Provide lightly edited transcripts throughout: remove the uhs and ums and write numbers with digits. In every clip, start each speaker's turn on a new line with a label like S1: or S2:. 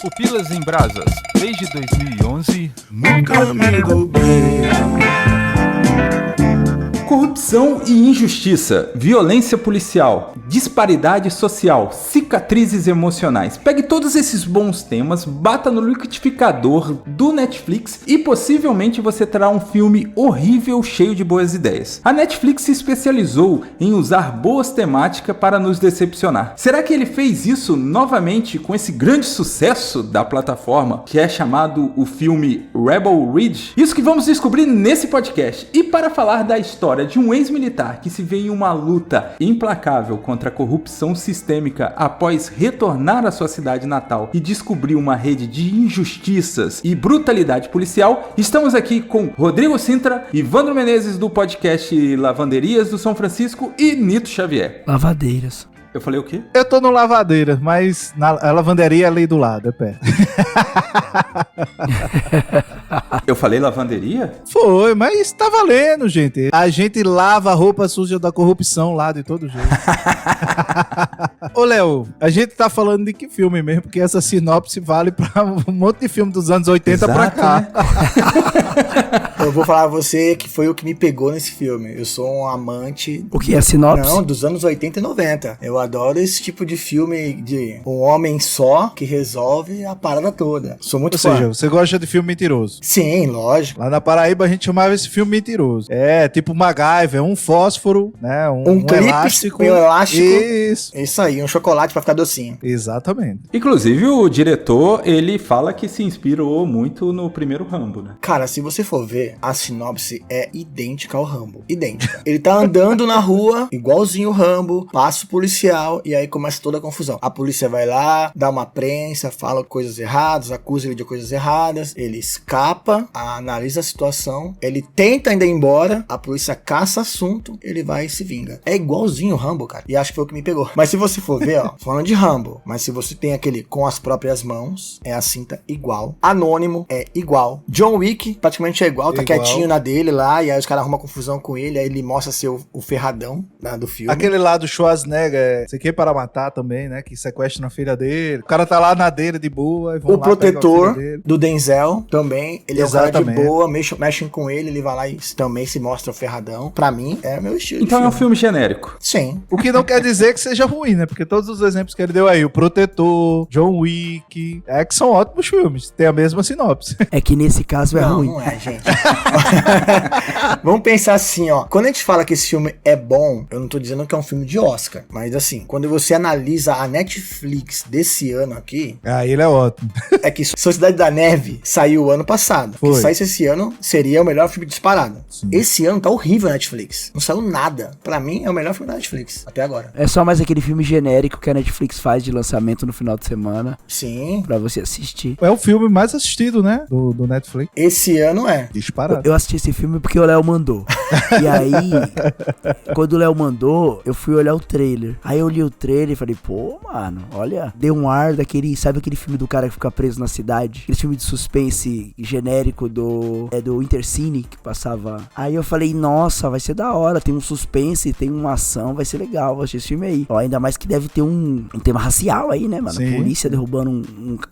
S1: Pupilas em Brasas, desde 2011,
S2: nunca me dobrei.
S3: Corrupção e injustiça, violência policial, disparidade social, cicatrizes emocionais. Pegue todos esses bons temas, bata no liquidificador do Netflix e possivelmente você terá um filme horrível cheio de boas ideias. A Netflix se especializou em usar boas temáticas para nos decepcionar. Será que ele fez isso novamente com esse grande sucesso da plataforma, que é chamado o filme Rebel Ridge? Isso que vamos descobrir nesse podcast. E para falar da história de um ex-militar que se vê em uma luta implacável contra a corrupção sistêmica após retornar à sua cidade natal e descobrir uma rede de injustiças e brutalidade policial, estamos aqui com Rodrigo Sintra, Ivandro Menezes do podcast Lavanderias do São Francisco e Nito Xavier.
S4: Lavadeiras.
S3: Eu falei o quê?
S5: Eu tô no Lavadeira, mas a lavanderia é ali do lado, é perto.
S3: Eu falei lavanderia?
S5: Foi, mas tá valendo, gente. A gente lava a roupa suja da corrupção lá de todo jeito. Ô, Léo, a gente tá falando de que filme mesmo? Porque essa sinopse vale pra um monte de filme dos anos 80. Exato, pra cá. Né?
S2: Eu vou falar a você que foi o que me pegou nesse filme. Eu sou um amante...
S4: O que é a sinopse?
S2: Não, dos anos 80 e 90. Eu adoro esse tipo de filme de um homem só que resolve a parada toda. Sou muito fã.
S5: Ou seja, você gosta de filme mentiroso?
S2: Sim, lógico.
S5: Lá na Paraíba a gente chamava esse filme mentiroso. É, tipo MacGyver, um fósforo, né? Um
S2: clipe,
S5: elástico.
S2: Um elástico.
S5: Isso
S2: aí, um chocolate pra ficar docinho.
S5: Exatamente.
S3: Inclusive, o diretor, ele fala que se inspirou muito no primeiro Rambo, né?
S2: Cara, se você for ver, a sinopse é idêntica ao Rambo. Idêntica. Ele tá andando na rua, igualzinho o Rambo, passa o policial, e aí começa toda a confusão. A polícia vai lá, dá uma prensa, fala coisas erradas, acusa ele de coisas erradas, ele escapa, analisa a situação, ele tenta ainda ir embora, a polícia caça assunto, ele vai e se vinga. É igualzinho o Rambo, cara. E acho que foi o que me pegou. Mas se você for ver, ó, falando de Rambo, mas se você tem aquele com as próprias mãos, é a cinta igual. Anônimo é igual. John Wick praticamente é igual, tá quietinho na dele lá, e aí os caras arrumam confusão com ele, aí ele mostra ser o ferradão do filme.
S5: Aquele lá do Schwarzenegger, você quer para matar também, né? Que sequestra a filha dele. O cara tá lá na dele de boa. E vão
S2: o
S5: lá,
S2: protetor do Denzel também. Ele
S5: Exatamente.
S2: É um cara de boa, mexem com ele vai lá e também se mostra o ferradão. Pra mim, é meu estilo.
S3: Então é um filme genérico.
S2: Sim.
S5: O que não quer dizer que seja ruim, né? Porque todos os exemplos que ele deu aí, o Protetor, John Wick, que são ótimos filmes. Tem a mesma sinopse.
S4: É que nesse caso é ruim.
S2: Não é, gente. Vamos pensar assim, ó. Quando a gente fala que esse filme é bom, eu não tô dizendo que é um filme de Oscar, mas assim, quando você analisa a Netflix desse ano aqui...
S5: ele é ótimo.
S2: É que Sociedade da Neve saiu ano passado.
S5: Foi.
S2: Se saísse esse ano, seria o melhor filme disparado.
S5: Sim.
S2: Esse ano tá horrível a Netflix. Não saiu nada. Pra mim, é o melhor filme da Netflix, até agora.
S4: É só mais aquele filme genérico que a Netflix faz de lançamento no final de semana.
S2: Sim.
S4: Pra você assistir.
S5: É o filme mais assistido, né? Do Netflix.
S2: Esse ano é.
S5: Disparado.
S4: Eu assisti esse filme porque o Léo mandou. E aí, quando o Léo mandou, eu fui olhar o trailer. Aí eu li o trailer e falei, pô, mano, olha, deu um ar daquele, sabe aquele filme do cara que fica preso na cidade? Aquele filme de suspense genérico do Intercine que passava. Aí eu falei, nossa, vai ser da hora, tem um suspense, tem uma ação, vai ser legal, vou assistir esse filme aí. Ó, ainda mais que deve ter um tema racial aí, né, mano?
S5: Sim.
S4: Polícia derrubando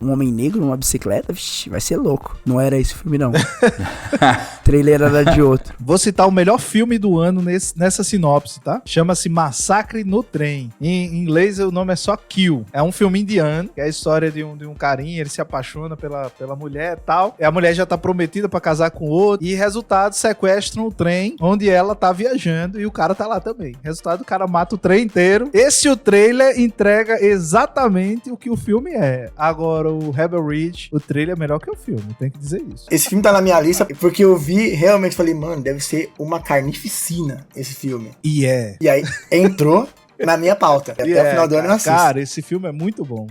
S4: um homem negro numa bicicleta, vixi, vai ser louco. Não era esse filme, não. O trailer era de outro.
S5: Vou citar o melhor filme do ano nessa sinopse, tá? Chama-se Massacre no Trem. Em inglês o nome é só Kill. É um filme indiano, que é a história de um carinha, ele se apaixona pela mulher e tal. E a mulher já tá prometida pra casar com outro. E resultado, sequestram o trem onde ela tá viajando e o cara tá lá também. Resultado, o cara mata o trem inteiro. O trailer entrega exatamente o que o filme é. Agora, o Rebel Ridge, o trailer é melhor que o filme, tem que dizer isso.
S2: Esse filme tá na minha lista porque eu vi, realmente falei, mano, deve ser uma carnificina esse filme.
S5: E
S2: E aí, entrou na minha pauta. Até o final do ano eu assisto.
S5: Cara, esse filme é muito bom,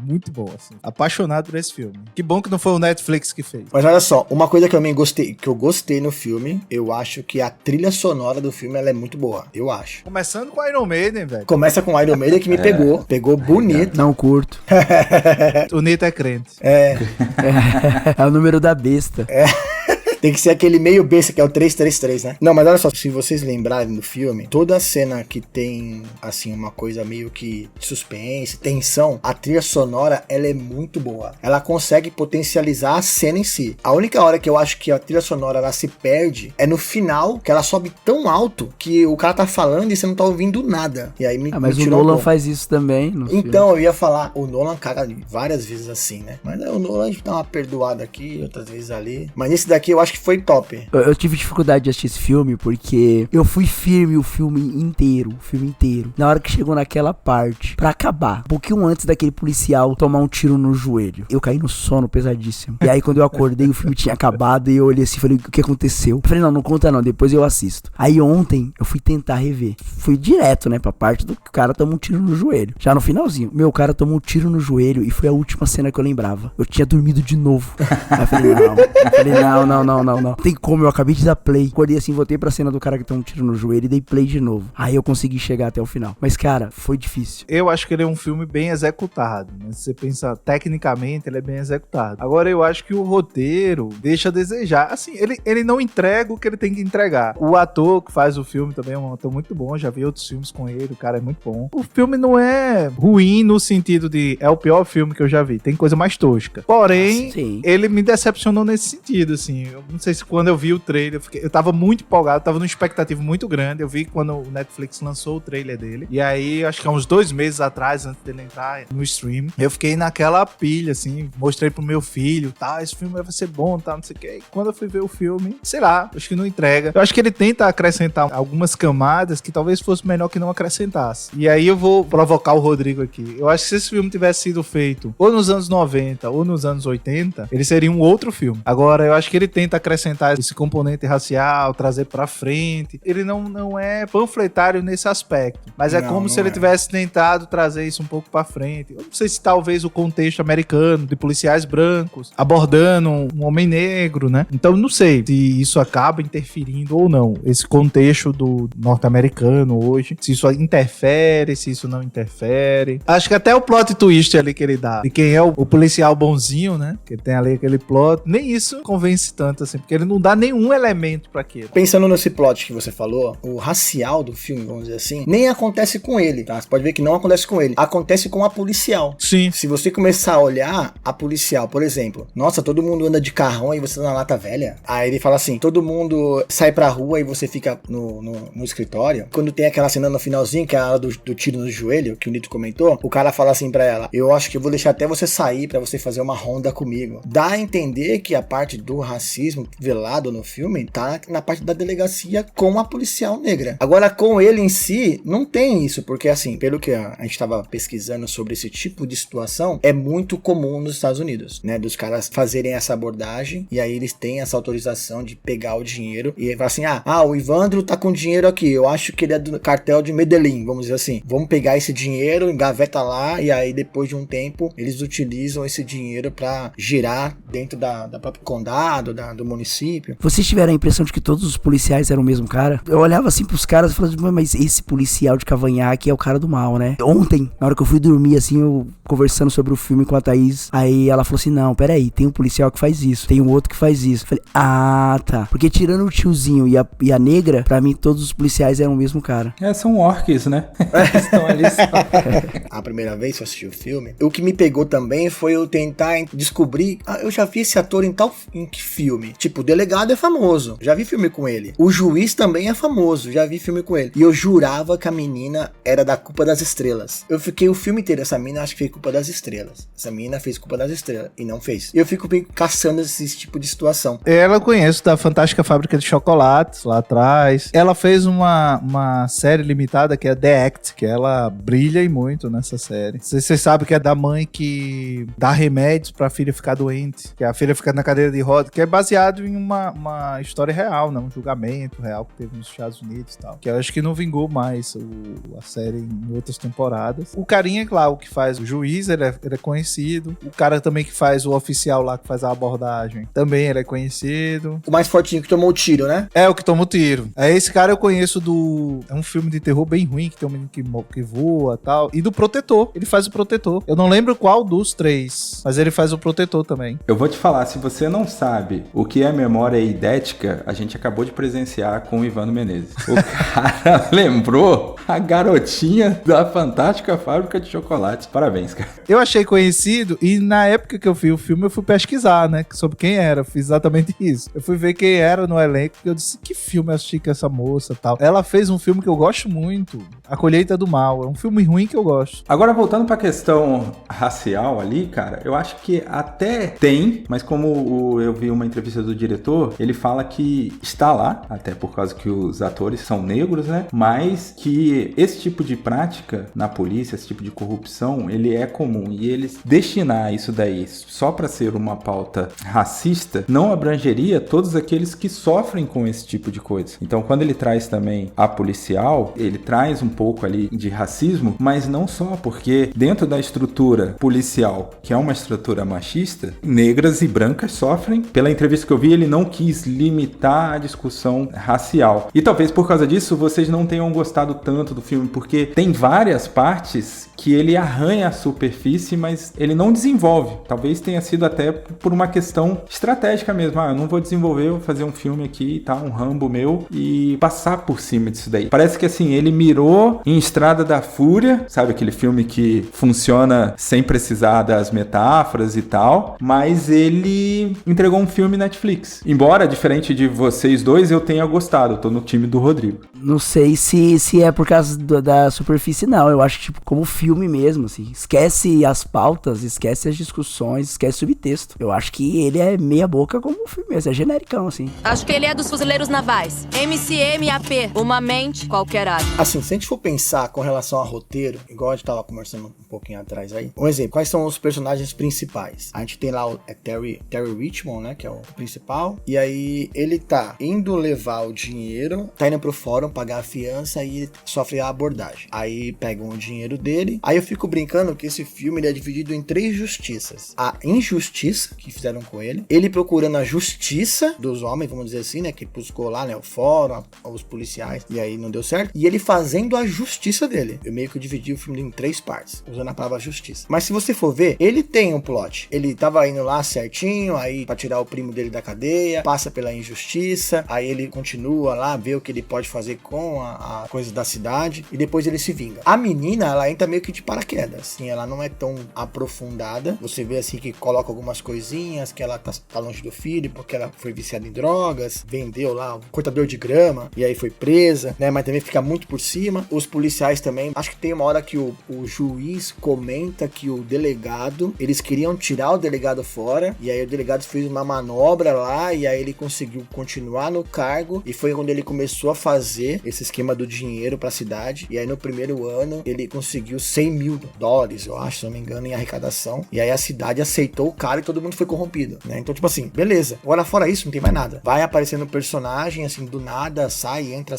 S5: assim. Apaixonado por esse filme. Que bom que não foi o Netflix que fez.
S2: Mas olha só, uma coisa que eu gostei no filme, eu acho que a trilha sonora do filme ela é muito boa. Eu acho.
S5: Começando com Iron Maiden, velho.
S2: Começa com Iron Maiden que me pegou bonito.
S4: Não curto.
S5: O Nito é crente.
S4: É o número da besta.
S2: Tem que ser aquele meio besta que é o 333, né? Não, mas olha só, se vocês lembrarem do filme, toda cena que tem, assim, uma coisa meio que suspense, tensão, a trilha sonora, ela é muito boa. Ela consegue potencializar a cena em si. A única hora que eu acho que a trilha sonora, ela se perde, é no final, que ela sobe tão alto que o cara tá falando e você não tá ouvindo nada. E aí
S4: mas
S2: me
S4: o
S2: tirou
S4: Nolan
S2: um pouco.
S4: faz isso também.
S2: Então, eu ia falar, o Nolan caga várias vezes assim, né? Mas o Nolan dá uma perdoada aqui, outras vezes ali. Mas nesse daqui eu acho que foi top.
S4: Eu tive dificuldade de assistir esse filme porque eu fui firme o filme inteiro. Na hora que chegou naquela parte, pra acabar, um pouquinho antes daquele policial tomar um tiro no joelho, eu caí no sono pesadíssimo. E aí quando eu acordei, o filme tinha acabado e eu olhei assim e falei, o que aconteceu? Eu falei, não conta não, depois eu assisto. Aí ontem eu fui tentar rever. Fui direto, né, pra parte do que o cara toma um tiro no joelho. Já no finalzinho, o cara tomou um tiro no joelho e foi a última cena que eu lembrava. Eu tinha dormido de novo. Aí eu falei, não. Tem como, eu acabei de dar play. Acordei assim, voltei pra cena do cara que toma um tiro no joelho e dei play de novo. Aí eu consegui chegar até o final. Mas, cara, foi difícil.
S5: Eu acho que ele é um filme bem executado, né? Se você pensa tecnicamente, ele é bem executado. Agora, eu acho que o roteiro deixa a desejar. Assim, ele não entrega o que ele tem que entregar. O ator que faz o filme também é um ator muito bom. Já vi outros filmes com ele, o cara é muito bom. O filme não é ruim no sentido de é o pior filme que eu já vi. Tem coisa mais tosca. Porém, ele me decepcionou nesse sentido, assim. Eu não sei se quando eu vi o trailer, eu tava muito empolgado, tava numa expectativa muito grande. Eu vi quando o Netflix lançou o trailer dele. E aí, acho que há uns 2 meses atrás, antes dele entrar no stream, eu fiquei naquela pilha, assim, mostrei pro meu filho, tá, esse filme vai ser bom, tá, não sei o que. E quando eu fui ver o filme, sei lá, acho que não entrega. Eu acho que ele tenta acrescentar algumas camadas que talvez fosse melhor que não acrescentasse. E aí eu vou provocar o Rodrigo aqui. Eu acho que se esse filme tivesse sido feito ou nos anos 90 ou nos anos 80, ele seria um outro filme. Agora, eu acho que ele tenta acrescentar esse componente racial, trazer pra frente. Ele não é panfletário nesse aspecto, mas é como se ele tivesse tentado trazer isso um pouco pra frente. Eu não sei se talvez o contexto americano, de policiais brancos, abordando um homem negro, né? Então, não sei se isso acaba interferindo ou não. Esse contexto do norte-americano hoje, se isso interfere, se isso não interfere. Acho que até o plot twist ali que ele dá, de quem é o policial bonzinho, né? Que tem ali aquele plot, nem isso convence tanto, assim, porque ele não dá nenhum elemento pra aquilo.
S2: Pensando nesse plot que você falou, o racial do filme, vamos dizer assim, nem acontece com ele, tá? Você pode ver que não acontece com ele. Acontece com a policial.
S5: Sim.
S2: Se você começar a olhar a policial, por exemplo, nossa, todo mundo anda de carrão e você tá na lata velha. Aí ele fala assim, todo mundo sai pra rua e você fica no escritório. Quando tem aquela cena no finalzinho, que é a hora do tiro no joelho, que o Nito comentou, o cara fala assim pra ela, eu acho que eu vou deixar até você sair pra você fazer uma ronda comigo. Dá a entender que a parte do racismo velado no filme tá na parte da delegacia com a policial negra. Agora, com ele em si, não tem isso, porque assim, pelo que a gente tava pesquisando sobre esse tipo de situação, é muito comum nos Estados Unidos, né, dos caras fazerem essa abordagem, e aí eles têm essa autorização de pegar o dinheiro, e falar assim, o Ivandro tá com dinheiro aqui, eu acho que ele é do cartel de Medellín, vamos dizer assim, vamos pegar esse dinheiro, engaveta lá, e aí depois de um tempo, eles utilizam esse dinheiro pra girar dentro da própria condado, do município.
S4: Vocês tiveram a impressão de que todos os policiais eram o mesmo cara? Eu olhava assim pros caras e falava, mas esse policial de cavanhaque é o cara do mal, né? Ontem, na hora que eu fui dormir, assim, eu conversando sobre o filme com a Thaís, aí ela falou assim, não, peraí, tem um policial que faz isso, tem um outro que faz isso. Eu falei, tá. Porque tirando o tiozinho e a negra, pra mim todos os policiais eram o mesmo cara.
S3: São orques, né? Estão ali só.
S2: A primeira vez que eu assisti o filme, o que me pegou também foi eu tentar descobrir, eu já vi esse ator em que filme? Tipo, o delegado é famoso, já vi filme com ele. O juiz também é famoso, já vi filme com ele. E eu jurava que a menina era da Culpa das Estrelas. Eu fiquei o filme inteiro, essa menina acho que fez Culpa das Estrelas. Essa menina fez Culpa das Estrelas e não fez. Eu fico caçando esse tipo de situação.
S5: Ela eu conheço da Fantástica Fábrica de Chocolates, lá atrás. Ela fez uma série limitada que é The Act, que ela brilha e muito nessa série. Você sabe que é da mãe que dá remédios pra filha ficar doente, que a filha fica na cadeira de roda, que é baseado em uma história real, né? Um julgamento real que teve nos Estados Unidos e tal. Que eu acho que não vingou mais a série em outras temporadas. O carinha, claro, o que faz o juiz, ele é conhecido. O cara também que faz o oficial lá, que faz a abordagem, também ele é conhecido.
S2: O mais fortinho que tomou o tiro, né?
S5: É, o que toma o tiro. Esse cara eu conheço é um filme de terror bem ruim, que tem um menino que voa e tal. E do Protetor. Ele faz o Protetor. Eu não lembro qual dos 3, mas ele faz o Protetor também.
S3: Eu vou te falar, se você não sabe o que é memória idética, a gente acabou de presenciar com o Ivano Menezes. O cara lembrou a garotinha da Fantástica Fábrica de Chocolates. Parabéns, cara.
S5: Eu achei conhecido e na época que eu vi o filme eu fui pesquisar, né, sobre quem era. Eu fiz exatamente isso. Eu fui ver quem era no elenco e eu disse, que filme eu assisti com essa moça e tal. Ela fez um filme que eu gosto muito, A Colheita do Mal. É um filme ruim que eu gosto.
S3: Agora, voltando pra questão racial ali, cara, eu acho que até tem, mas como eu vi uma entrevista do diretor, ele fala que está lá, até por causa que os atores são negros, né? Mas que esse tipo de prática na polícia, esse tipo de corrupção, ele é comum. E eles destinar isso daí só pra ser uma pauta racista, não abrangeria todos aqueles que sofrem com esse tipo de coisa. Então, quando ele traz também a policial, ele traz um pouco ali de racismo, mas não só, porque dentro da estrutura policial, que é uma estrutura machista, negras e brancas sofrem. Pela entrevista que eu vi, ele não quis limitar a discussão racial. E talvez por causa disso vocês não tenham gostado tanto do filme, porque tem várias partes que ele arranha a superfície, mas ele não desenvolve. Talvez tenha sido até por uma questão estratégica mesmo. Eu não vou desenvolver, vou fazer um filme aqui, tá? Um Rambo meu e passar por cima disso daí. Parece que assim, ele mirou em Estrada da Fúria, sabe? Aquele filme que funciona sem precisar das metáforas e tal, mas ele entregou um filme Netflix. Embora, diferente de vocês dois, eu tenha gostado. Eu tô no time do Rodrigo.
S4: Não sei se é por causa da superfície, não. Eu acho que, tipo, como filme mesmo, assim. Esquece as pautas, esquece as discussões, esquece o subtexto. Eu acho que ele é meia boca como um filme mesmo. É genericão, assim.
S6: Acho que ele é dos Fuzileiros Navais. MCM-AP. Uma mente, qualquer área.
S2: Assim, se a gente for pensar com relação a roteiro, igual a gente tava conversando um pouquinho atrás aí. Um exemplo, quais são os personagens principais? A gente tem lá o Terry Richmond, né, que é o principal. E aí ele tá indo levar o dinheiro, tá indo pro fórum pagar a fiança e ele sofre a abordagem. Aí pegam o dinheiro dele. Aí eu fico brincando que esse filme ele é dividido em 3 justiças. A injustiça que fizeram com ele procurando a justiça dos homens, vamos dizer assim, né, que buscou lá, né, o fórum, os policiais, e aí não deu certo. E ele fazendo a justiça dele. Eu meio que dividi o filme em 3 partes, usando a palavra justiça. Mas se você for ver, ele tem um plot. Ele tava indo lá certinho, aí pra tirar o primo dele da cadeia, passa pela injustiça, aí ele continua lá, vê o que ele pode fazer com a coisa da cidade, e depois ele se vinga. A menina, ela entra meio que de paraquedas, assim, ela não é tão aprofundada. Você vê assim que coloca algumas coisinhas, que ela tá longe do filho, porque ela foi viciada em drogas, vendeu lá um cortador de grama, e aí foi presa, né, mas também fica muito por cima. Os policiais também, acho que tem uma hora que o juiz comenta que o delegado, eles queriam tirar o delegado fora, e aí o delegado fez uma manobra lá, e aí ele conseguiu continuar no cargo, e foi quando ele começou a fazer esse esquema do dinheiro pra cidade, e aí no primeiro ano ele conseguiu $100 mil, eu acho, se não me engano, em arrecadação, e aí a cidade aceitou o cara e todo mundo foi corrompido, né, então tipo assim, beleza, agora fora isso não tem mais nada, vai aparecendo personagem, assim, do nada, sai, entra,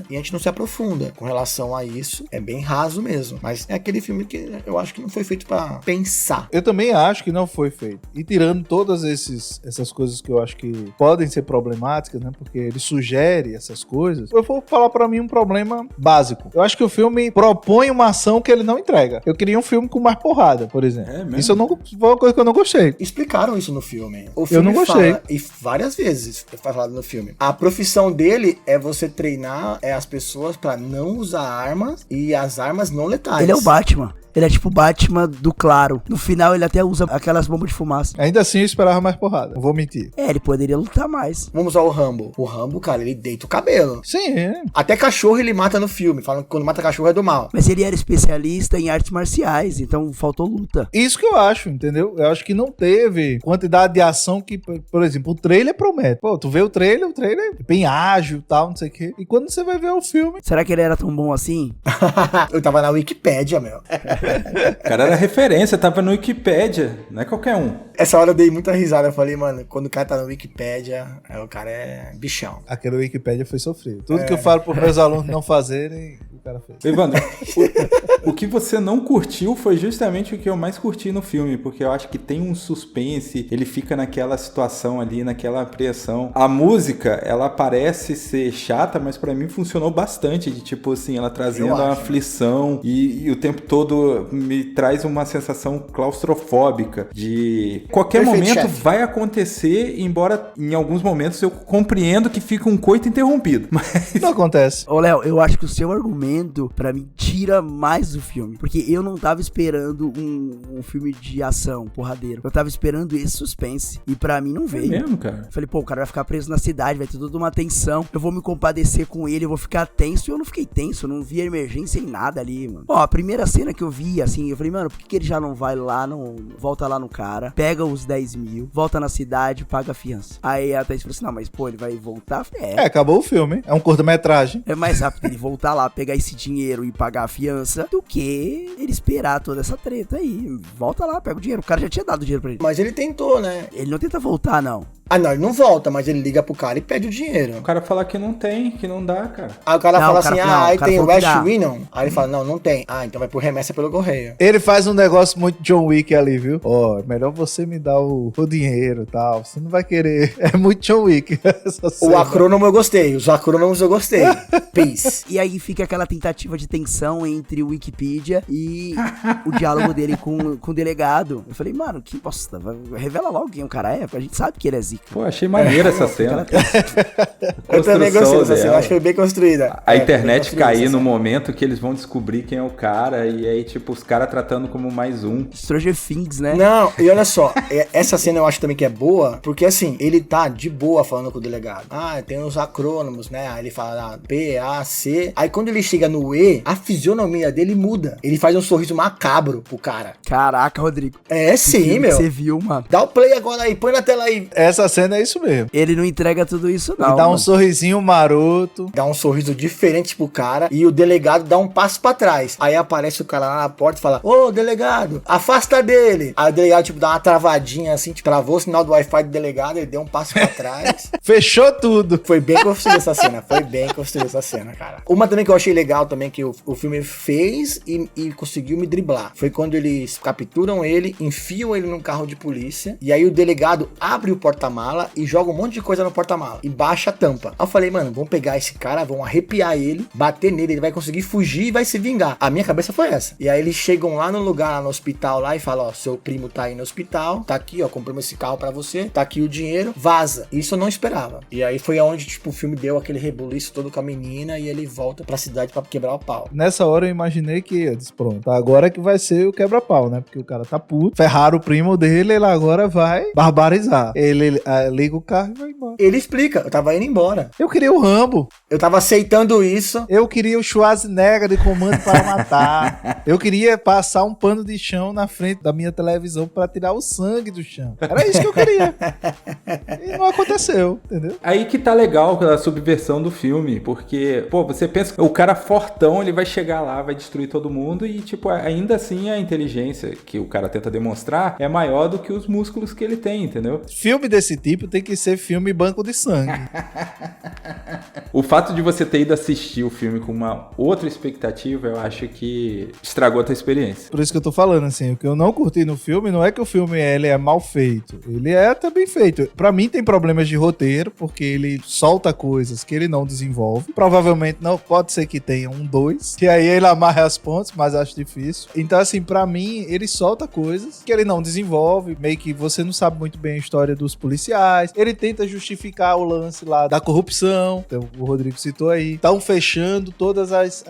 S2: e a gente não se aprofunda com relação a isso, é bem raso mesmo, mas é aquele filme que eu acho que não foi feito pra pensar.
S5: Eu também acho que não foi feito. E tirando todas essas coisas que eu acho que podem ser problemáticas, né? Porque ele sugere essas coisas. Eu vou falar pra mim um problema básico. Eu acho que o filme propõe uma ação que ele não entrega. Eu queria um filme com mais porrada, por exemplo.
S3: É mesmo?
S5: Isso foi uma coisa que eu não gostei.
S2: Explicaram isso no filme. O
S5: Eu não gostei.
S2: Fala, e várias vezes foi falado no filme. A profissão dele é você treinar as pessoas pra não usar armas e as armas não letais.
S4: Ele é o Batman. Ele é tipo o Batman do claro. No final ele até usa aquelas bombas de fumaça.
S5: Ainda assim eu esperava mais porrada. Não vou mentir.
S4: É, ele poderia lutar mais.
S2: Vamos ao Rambo. O Rambo, cara, ele deita o cabelo.
S5: Sim, é.
S2: Até cachorro ele mata no filme. Falam que quando mata cachorro é do mal.
S4: Mas ele era especialista em artes marciais, então faltou luta.
S5: Isso que eu acho, entendeu? Eu acho que não teve quantidade de ação que, por exemplo, o trailer promete. Pô, tu vê o trailer é bem ágil e tal, não sei o quê. E quando você vai ver o filme...
S4: Será que ele era tão bom assim?
S2: Eu tava na Wikipédia, meu.
S3: O cara era referência, tava no Wikipédia, não é qualquer um.
S2: Essa hora eu dei muita risada. Eu falei, mano, quando o cara tá na Wikipédia, o cara é bichão.
S5: Aquele Wikipédia foi sofrido. Tudo que eu falo pros meus alunos não fazerem, o cara fez.
S3: Evandro, o que você não curtiu foi justamente o que eu mais curti no filme, porque eu acho que tem um suspense, ele fica naquela situação ali, naquela apreensão. A música, ela parece ser chata, mas pra mim funcionou bastante, de tipo assim, ela trazendo uma aflição e o tempo todo me traz uma sensação claustrofóbica de qualquer momento vai acontecer, embora em alguns momentos eu compreendo que fica um coito interrompido. Mas
S5: Não acontece.
S4: Ô, Léo, eu acho que o seu argumento, pra mim, tira mais do filme. Porque eu não tava esperando um filme de ação, porradeiro. Eu tava esperando esse suspense. E pra mim não veio.
S3: É mesmo, cara?
S4: Eu falei, pô, o cara vai ficar preso na cidade, vai ter toda uma tensão. Eu vou me compadecer com ele, eu vou ficar tenso. E eu não fiquei tenso, eu não vi a emergência em nada ali, mano. Ó, a primeira cena que eu vi, assim, eu falei, mano, por que ele já não vai lá, volta lá no cara, pega os 10 mil, volta na cidade, paga a fiança. Aí a Thaís falou assim, não, mas pô, ele vai voltar? Eu falei,
S5: Acabou o filme. É um curta-metragem.
S4: é mais rápido ele voltar lá, pegar esse dinheiro e pagar a fiança do que ele esperar toda essa treta aí. Volta lá, pega o dinheiro. O cara já tinha dado o dinheiro pra ele.
S2: Mas ele tentou, né?
S4: Ele não tenta voltar, não.
S2: Ah, não, ele não volta, mas ele liga pro cara e pede o dinheiro.
S3: O cara fala que não tem, que não dá, cara.
S2: Aí o cara
S4: Não,
S2: fala
S4: o cara-
S2: assim,
S4: não,
S2: aí
S4: o cara
S2: tem o
S4: falou que
S2: West
S4: dá.
S2: Winnon. Aí ele fala, não tem. Ah, então vai por remessa pelo correio.
S5: Ele faz um negócio muito John Wick ali, viu? Ó, melhor você me dar o dinheiro e tal. Você não vai querer. É muito John Wick. essa
S2: O
S5: cena.
S2: acrônomo eu gostei, os acrônomos eu gostei. Peace.
S4: E aí fica aquela tentativa de tensão entre o Wikipedia e o diálogo dele com o delegado. Eu falei, mano, que bosta. Revela logo quem o cara é, porque a gente sabe que ele é zica.
S3: Pô, achei maneira essa cena.
S2: Eu também gostei dessa cena,
S3: dela.
S2: acho que foi bem construída.
S3: A
S2: É,
S3: internet
S2: bem construída
S3: cair
S2: essa
S3: no
S2: cena.
S3: momento que eles vão descobrir quem é o cara, e aí, tipo, os caras tratando como mais um.
S4: Stranger Things, né?
S2: Não, e olha só, essa cena eu acho também que é boa, porque assim, ele tá de boa falando com o delegado. Ah, tem os acrônomos, né? Aí ele fala P, A, C. Aí quando ele chega no E, a fisionomia dele muda. Ele faz um sorriso macabro pro cara.
S4: Caraca, Rodrigo.
S2: É
S4: Que
S2: sim,
S4: filme que
S2: meu.
S4: você viu, mano.
S2: Dá o play agora aí, põe na tela aí.
S5: Essa cena é isso mesmo.
S4: Ele não entrega tudo isso, não.
S5: Ele dá um
S4: mano.
S5: sorrisinho maroto.
S2: Dá um sorriso diferente pro cara e o delegado dá um passo pra trás. Aí aparece o cara lá na porta e fala: ô, delegado, afasta dele. Aí o delegado, tipo, dá uma travadinha assim, tipo, travou o sinal do Wi-Fi do delegado, ele deu um passo pra trás.
S5: Fechou tudo.
S2: Foi bem construída essa cena, foi bem construída essa cena, cara. Uma também que eu achei legal também, que o filme fez e conseguiu me driblar, foi quando eles capturam ele, enfiam ele num carro de polícia, e aí o delegado abre o porta-mala e joga um monte de coisa no porta-mala, e baixa a tampa. Aí eu falei, mano, vamos pegar esse cara, vamos arrepiar ele, bater nele, ele vai conseguir fugir e vai se vingar. A minha cabeça foi essa. E aí eles chegam lá no lugar, lá no hospital lá, e falam, ó, seu primo tá aí no hospital, tá aqui, ó, compramos esse carro pra você, tá aqui o dinheiro, vaza. Isso eu não esperava. E aí foi aonde, tipo, o filme deu aquele rebuliço todo com a menina e ele volta pra cidade pra quebrar o pau.
S5: Nessa hora eu imaginei que, eu disse, pronto, agora que vai ser o quebra-pau, né? Porque o cara tá puto, ferraram o primo dele, ele agora vai barbarizar. Ele liga o carro e vai embora.
S2: Ele explica, eu tava indo embora.
S5: Eu queria o Rambo.
S2: Eu tava aceitando isso.
S5: Eu queria o Schwarzenegger de Comando para Matar. Eu queria passar um pano de chão na frente da minha televisão pra tirar o sangue do chão. Era isso que eu queria. E não aconteceu, entendeu?
S3: Aí que tá legal a subversão do filme, porque, pô, você pensa que o cara fortão, ele vai chegar lá, vai destruir todo mundo e, tipo, ainda assim a inteligência que o cara tenta demonstrar é maior do que os músculos que ele tem, entendeu?
S5: Filme desse tipo tem que ser filme banco de sangue.
S3: O fato de você ter ido assistir o filme com uma outra expectativa, eu acho que estragou a tua experiência.
S5: Por isso que eu tô falando, assim, o que eu não curti no filme não é que o filme ele é mal feito. Ele é até bem feito. Pra mim tem problemas de roteiro, porque ele solta coisas que ele não desenvolve. Provavelmente não, pode ser que tenha 2, que aí ele amarra as pontas, mas acho difícil. Então, assim, pra mim, ele solta coisas que ele não desenvolve, meio que você não sabe muito bem a história dos policiais. Ele tenta justificar o lance lá da corrupção, então, o Rodrigo citou aí. Estão fechando todas as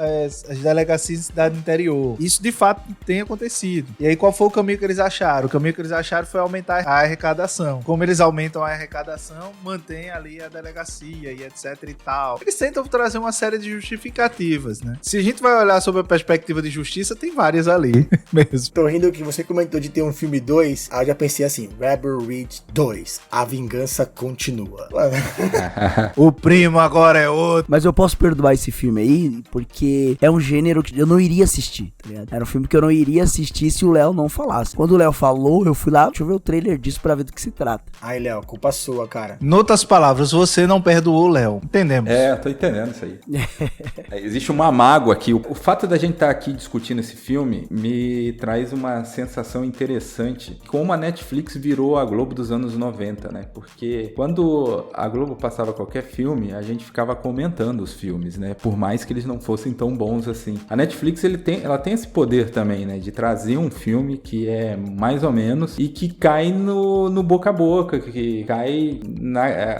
S5: delegacias de cidade interior. Isso, de fato, tem acontecido. E aí, qual foi o caminho que eles acharam? O caminho que eles acharam foi aumentar a arrecadação. Como eles aumentam a arrecadação, mantém ali a delegacia e etc e tal. Eles tentam trazer uma série de justificativas, né? Se a gente vai olhar sobre a perspectiva de justiça, tem várias ali mesmo.
S2: Tô rindo que você comentou de ter um filme 2, aí eu já pensei assim, Rebel Ridge 2. a vingança continua.
S5: O primo agora é outro.
S4: Mas eu posso perdoar esse filme aí, porque é um gênero que eu não iria assistir, tá ligado? Era um filme que eu não iria assistir se o Léo não falasse. Quando o Léo falou, eu fui lá, deixa eu ver o trailer disso pra ver do que se trata.
S2: Ai, Léo, culpa sua, cara.
S5: Em outras palavras, você não perdoou o Léo. Entendemos.
S3: Tô entendendo isso aí. Existe uma mágoa aqui. O fato da gente estar aqui discutindo esse filme me traz uma sensação interessante. Como a Netflix virou a Globo dos anos 90, né? Porque quando a Globo passava qualquer filme, a gente ficava comentando os filmes, né? Por mais que eles não fossem tão bons assim. A Netflix, ela tem esse poder também, né? De trazer um filme que é mais ou menos e que cai no boca a boca, que cai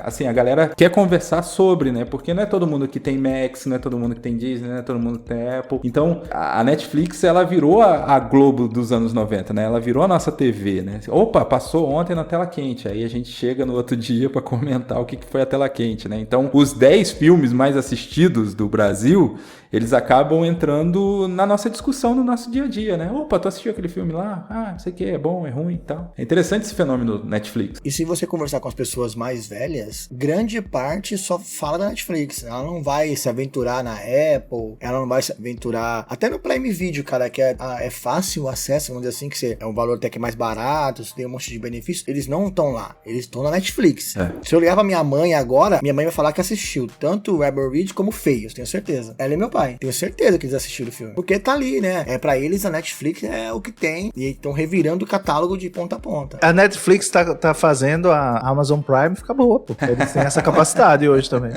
S3: assim, a galera quer conversar sobre, né? Porque não é todo mundo que tem Max, não é todo mundo que tem Disney, não é todo mundo que tem Apple. Então, a Netflix, ela virou a Globo dos anos 90, né? Ela virou a nossa TV, né? Opa, passou ontem na tela quente. Aí a gente chega no outro dia pra comentar o que foi a tela quente, né? Então, os 10 filmes mais assistidos do Brasil, eles acabam entrando na nossa discussão no nosso dia a dia, né? Opa, tu assistiu aquele filme lá? Ah, não sei o que, é bom, é ruim e tal. É interessante esse fenômeno Netflix.
S2: E se você conversar com as pessoas mais velhas, grande parte só fala da Netflix. Ela não vai se aventurar na Apple, ela não vai se aventurar até no Prime Video, cara, que é fácil o acesso, vamos dizer assim, que é um valor até que mais barato, você tem um monte de benefícios. Eles não estão lá, eles estão na Netflix. Se eu ligar pra minha mãe agora, minha mãe vai falar que assistiu tanto o Rebel Ridge como Feios, tenho certeza. Ela e meu pai, tenho certeza que eles assistiram o filme. Porque tá ali, né? Pra eles a Netflix é o que tem e estão revirando o catálogo de ponta a ponta.
S5: A Netflix tá fazendo a Amazon Prime ficar boa, pô. Eles têm essa capacidade hoje também.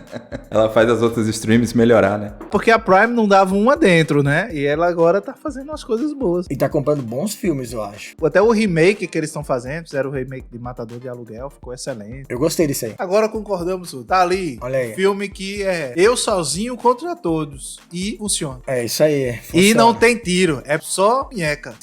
S3: Ela faz as outras streams melhorar, né?
S5: Porque a Prime não dava uma dentro, né? E ela agora tá fazendo umas coisas boas.
S2: E tá comprando bons filmes, eu acho.
S5: Até o remake que eles estão fazendo, fizeram o remake de Matador de Aluguel, ficou excelente.
S2: Eu gostei disso aí.
S5: Agora concordamos, tá ali.
S2: Olha aí.
S5: Filme que é eu sozinho contra todos. E funciona.
S2: É isso aí. Funciona.
S5: E não tem tiro, é só minheca.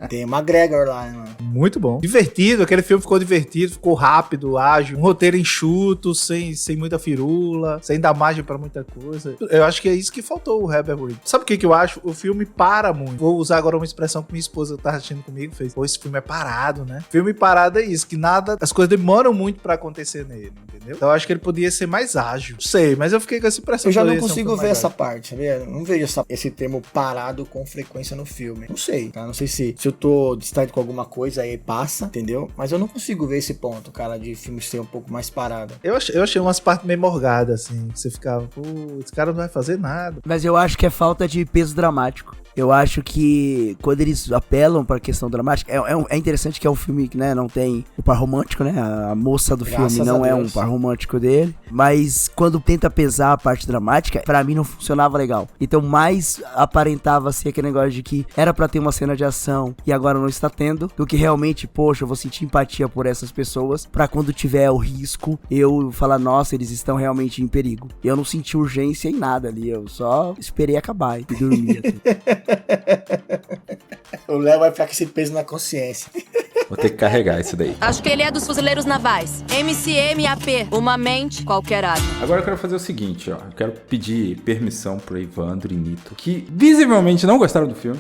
S2: Tem McGregor lá, né, mano?
S5: Muito bom. Divertido, aquele filme ficou divertido, ficou rápido, ágil, um roteiro enxuto, sem muita firula, sem dar margem pra muita coisa. Eu acho que é isso que faltou o Rebel Ridge. Sabe o que eu acho? O filme para muito. Vou usar agora uma expressão que minha esposa tá assistindo comigo, fez. Pô, esse filme é parado, né? Filme parado é isso, que nada, as coisas demoram muito pra acontecer nele, entendeu? Então eu acho que ele podia ser mais ágil. Não sei, mas eu fiquei com essa impressão.
S2: Eu já não consigo ver essa parte, sabia? Não vejo esse termo parado com frequência no filme. Não sei, tá? Não sei se eu tô distraído com alguma coisa aí passa, entendeu? Mas eu não consigo ver esse ponto, cara, de filme ser um pouco mais parado.
S5: Eu achei umas partes meio morgadas, assim, que você ficava, pô, esse cara não vai fazer nada.
S4: Mas eu acho que é falta de peso dramático. Eu acho que quando eles apelam pra questão dramática, é interessante que é um filme que, né, não tem o par romântico, né? A moça do
S2: Graças
S4: filme não é um par romântico dele. Mas quando tenta pesar a parte dramática, pra mim não funcionava legal. Então mais aparentava ser aquele negócio de que era pra ter uma cena de ação e agora não está tendo, do que realmente, poxa, eu vou sentir empatia por essas pessoas pra quando tiver o risco, eu falar, nossa, eles estão realmente em perigo. E eu não senti urgência em nada ali, eu só esperei acabar e dormi. Assim.
S2: O Léo vai ficar com esse peso na consciência.
S3: Vou ter que carregar isso daí.
S6: Acho que ele é dos fuzileiros navais. MCM-AP, uma mente, qualquer arma.
S3: Agora eu quero fazer o seguinte, ó. Eu quero pedir permissão pro Evandro e Nito, que visivelmente não gostaram do filme.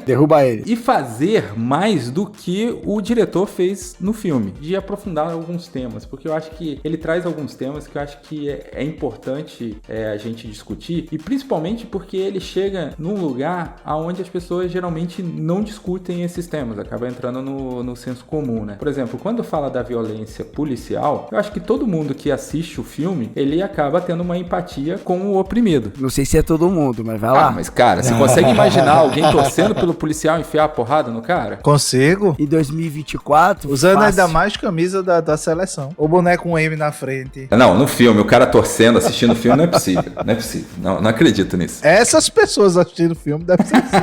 S2: Derruba ele.
S3: E fazer mais do que o diretor fez no filme. De aprofundar alguns temas. Porque eu acho que ele traz alguns temas que eu acho que é importante a gente discutir. E principalmente porque ele chega num lugar onde as pessoas geralmente não discutem esses temas. Acaba entrando no senso comum, né? Por exemplo, quando fala da violência policial, eu acho que todo mundo que assiste o filme, ele acaba tendo uma empatia com o oprimido.
S4: Não sei se é todo mundo, mas vai lá.
S3: Mas cara, você consegue imaginar alguém torcendo pelo policial enfiar a porrada no cara?
S5: Consigo.
S4: Em 2024...
S5: Usando
S4: fácil.
S5: ainda mais camisa da seleção. O boneco com um M na frente.
S3: Não, no filme, o cara torcendo, assistindo o filme, não é possível. Não é possível. Não acredito nisso.
S5: Essas pessoas assistindo o filme devem ser assim.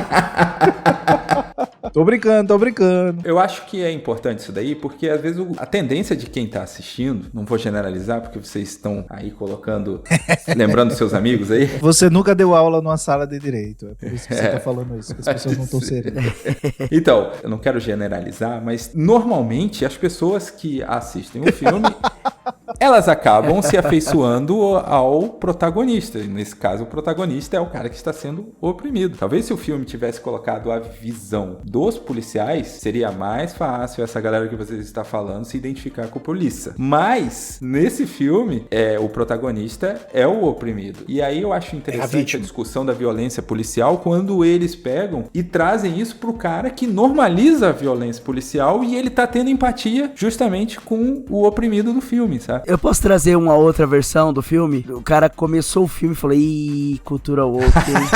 S5: Tô brincando.
S3: Eu acho que é importante isso daí, porque às vezes a tendência de quem tá assistindo, não vou generalizar, porque vocês estão aí colocando, lembrando seus amigos aí.
S5: Você nunca deu aula numa sala de direito. É por isso que você tá falando isso, que as pessoas não estão serenas.
S3: Então, eu não quero generalizar, mas normalmente as pessoas que assistem o filme, elas acabam se afeiçoando ao protagonista. E nesse caso, o protagonista é o cara que está sendo oprimido. Talvez se o filme tivesse colocado a visão dos policiais, seria mais fácil essa galera que vocês estão falando se identificar com a polícia. Mas, nesse filme, o protagonista é o oprimido. E aí eu acho interessante a discussão da violência policial quando eles pegam e trazem isso pro cara que normaliza a violência policial e ele tá tendo empatia justamente com o oprimido do filme, sabe?
S4: Eu posso trazer uma outra versão do filme? O cara começou o filme e falou, ih, cultura woke, hein?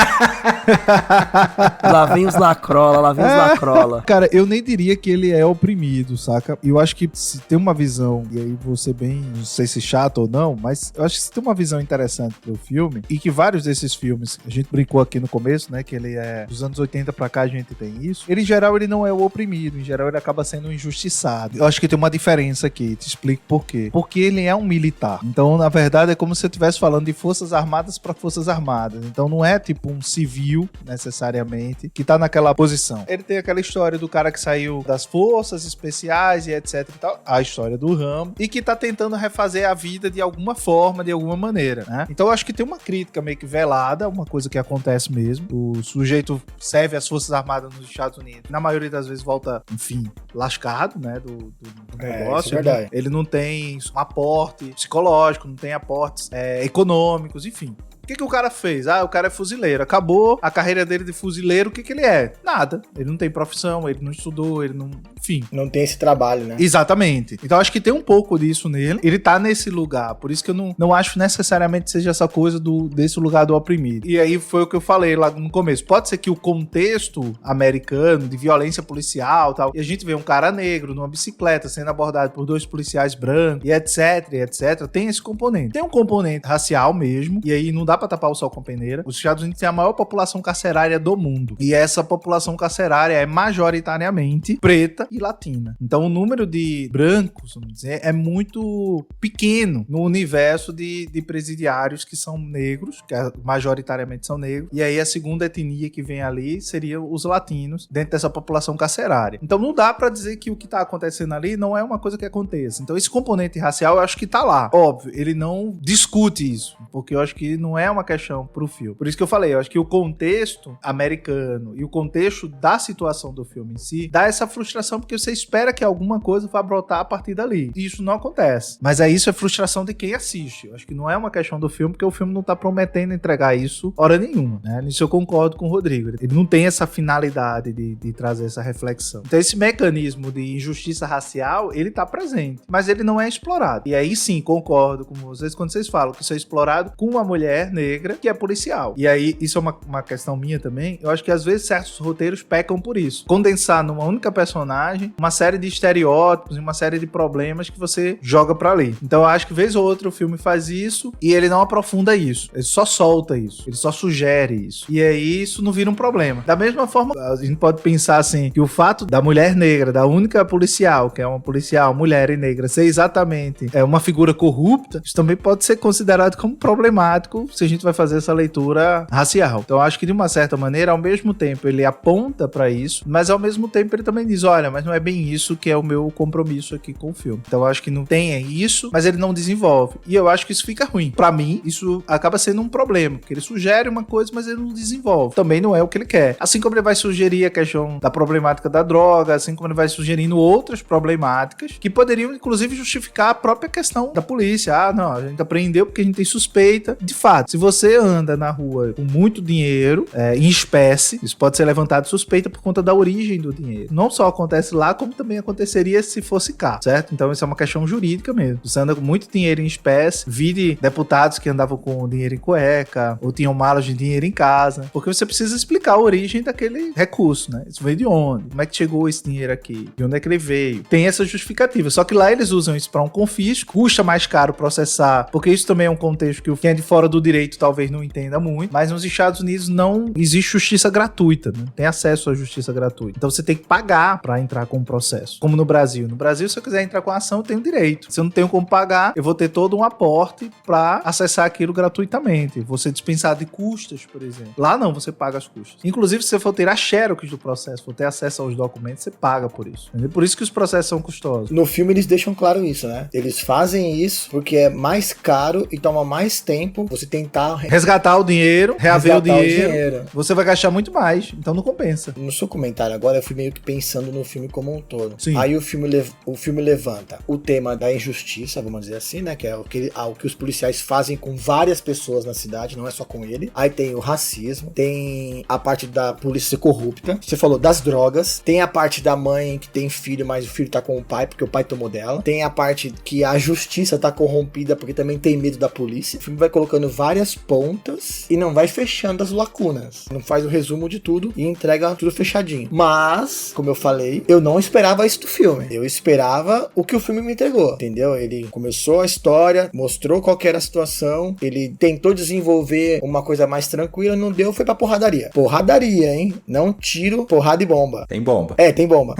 S4: Lá vem os lacrola.
S5: Cara, eu nem diria que ele é oprimido, saca? Eu acho que se tem uma visão, e aí vou ser bem, não sei se chato ou não, mas eu acho que se tem uma visão interessante pro filme, e que vários desses filmes, a gente brincou aqui no começo, né, que ele é dos anos 80 pra cá a gente tem isso, ele em geral ele não é o oprimido, em geral ele acaba sendo injustiçado. Eu acho que tem uma diferença aqui, te explico por quê. Porque ele é um militar. Então, na verdade, é como se eu estivesse falando de Forças Armadas pra Forças Armadas. Então, não é tipo um civil, necessariamente, que tá naquela posição. Ele tem aquela história do cara que saiu das forças especiais e etc e tal, a história do Rambo, e que tá tentando refazer a vida de alguma forma, de alguma maneira, né? Então, eu acho que tem uma crítica meio que velada, uma coisa que acontece mesmo. O sujeito serve as Forças Armadas nos Estados Unidos, na maioria das vezes volta, enfim, lascado, né, do negócio.
S2: Isso é verdade.
S5: Ele não tem um aporte psicológico, não tem aportes econômicos, enfim. O que o cara fez? Ah, o cara é fuzileiro. Acabou a carreira dele de fuzileiro, o que ele é? Nada. Ele não tem profissão, ele não estudou, ele não... Enfim.
S2: Não tem esse trabalho, né?
S5: Exatamente. Então, acho que tem um pouco disso nele. Ele tá nesse lugar. Por isso que eu não acho necessariamente seja essa coisa desse lugar do oprimido. E aí foi o que eu falei lá no começo. Pode ser que o contexto americano de violência policial e tal, e a gente vê um cara negro numa bicicleta sendo abordado por 2 policiais brancos e etc, tem esse componente. Tem um componente racial mesmo, e aí não dá pra tapar o sol com a peneira. Os Estados Unidos têm a maior população carcerária do mundo. E essa população carcerária é majoritariamente preta e latina. Então o número de brancos, vamos dizer, é muito pequeno no universo de presidiários que são negros, que majoritariamente são negros. E aí a segunda etnia que vem ali seria os latinos dentro dessa população carcerária. Então não dá pra dizer que o que tá acontecendo ali não é uma coisa que aconteça. Então esse componente racial eu acho que tá lá. Óbvio, ele não discute isso, porque eu acho que não é uma questão pro filme. Por isso que eu falei, eu acho que o contexto americano e o contexto da situação do filme em si dá essa frustração, porque você espera que alguma coisa vá brotar a partir dali. E isso não acontece. Mas isso é frustração de quem assiste. Eu acho que não é uma questão do filme, porque o filme não tá prometendo entregar isso hora nenhuma, né? Nisso eu concordo com o Rodrigo. Ele não tem essa finalidade de trazer essa reflexão. Então esse mecanismo de injustiça racial, ele tá presente, mas ele não é explorado. E aí sim, concordo com vocês quando vocês falam que isso é explorado com uma mulher negra que é policial. E aí, isso é uma questão minha também. Eu acho que às vezes certos roteiros pecam por isso. Condensar numa única personagem uma série de estereótipos e uma série de problemas que você joga pra ali. Então eu acho que vez ou outra o filme faz isso e ele não aprofunda isso. Ele só solta isso. Ele só sugere isso. E aí isso não vira um problema. Da mesma forma, a gente pode pensar assim, que o fato da mulher negra, da única policial, que é uma policial mulher e negra, ser exatamente uma figura corrupta, isso também pode ser considerado como problemático se a gente vai fazer essa leitura racial. Então eu acho que de uma certa maneira, ao mesmo tempo ele aponta pra isso, mas ao mesmo tempo ele também diz, olha, mas não é bem isso que é o meu compromisso aqui com o filme. Então eu acho que não tem isso, mas ele não desenvolve. E eu acho que isso fica ruim. Pra mim, isso acaba sendo um problema, porque ele sugere uma coisa, mas ele não desenvolve. Também não é o que ele quer. Assim como ele vai sugerir a questão da problemática da droga, assim como ele vai sugerindo outras problemáticas que poderiam, inclusive, justificar a própria questão da polícia. Ah, não, a gente apreendeu porque a gente tem suspeita. De fato, se você anda na rua com muito dinheiro, em espécie, isso pode ser levantado suspeita por conta da origem do dinheiro. Não só acontece lá, como também aconteceria se fosse cá, certo? Então isso é uma questão jurídica mesmo. Você anda com muito dinheiro em espécie, vide deputados que andavam com dinheiro em cueca, ou tinham malas de dinheiro em casa, porque você precisa explicar a origem daquele recurso, né? Isso veio de onde? Como é que chegou esse dinheiro aqui? De onde é que ele veio? Tem essa justificativa. Só que lá eles usam isso para um confisco, custa mais caro processar, porque isso também é um contexto que quem é de fora do direito direito talvez não entenda muito, mas nos Estados Unidos não existe justiça gratuita, né? Tem acesso à justiça gratuita. Então você tem que pagar pra entrar com o processo. Como no Brasil. No Brasil, se eu quiser entrar com a ação, eu tenho direito. Se eu não tenho como pagar, eu vou ter todo um aporte pra acessar aquilo gratuitamente. Vou ser dispensado de custas, por exemplo. Lá não, você paga as custas. Inclusive, se você for ter a xerox do processo, for ter acesso aos documentos, você paga por isso. Entendeu? Por isso que os processos são custosos.
S2: No filme eles deixam claro isso, né? Eles fazem isso porque é mais caro e toma mais tempo você tentar
S5: Resgatar o dinheiro, reaver o
S2: resgatar
S5: dinheiro, você vai gastar muito mais, então não compensa.
S2: No seu comentário agora, eu fui meio que pensando no filme como um todo.
S5: Sim.
S2: Aí o filme levanta o tema da injustiça, vamos dizer assim, né? Que é o que os policiais fazem com várias pessoas na cidade, não é só com ele. Aí tem o racismo, tem a parte da polícia ser corrupta. Você falou das drogas. Tem a parte da mãe que tem filho, mas o filho tá com o pai, porque o pai tomou dela. Tem a parte que a justiça tá corrompida, porque também tem medo da polícia. O filme vai colocando várias pontas e não vai fechando as lacunas. Não faz o resumo de tudo e entrega tudo fechadinho. Mas, como eu falei, eu não esperava isso do filme. Eu esperava o que o filme me entregou, entendeu? Ele começou a história, mostrou qual que era a situação, ele tentou desenvolver uma coisa mais tranquila, não deu, foi pra porradaria. Porradaria, hein? Não tiro, porrada e bomba.
S3: Tem bomba.
S2: É, tem bomba.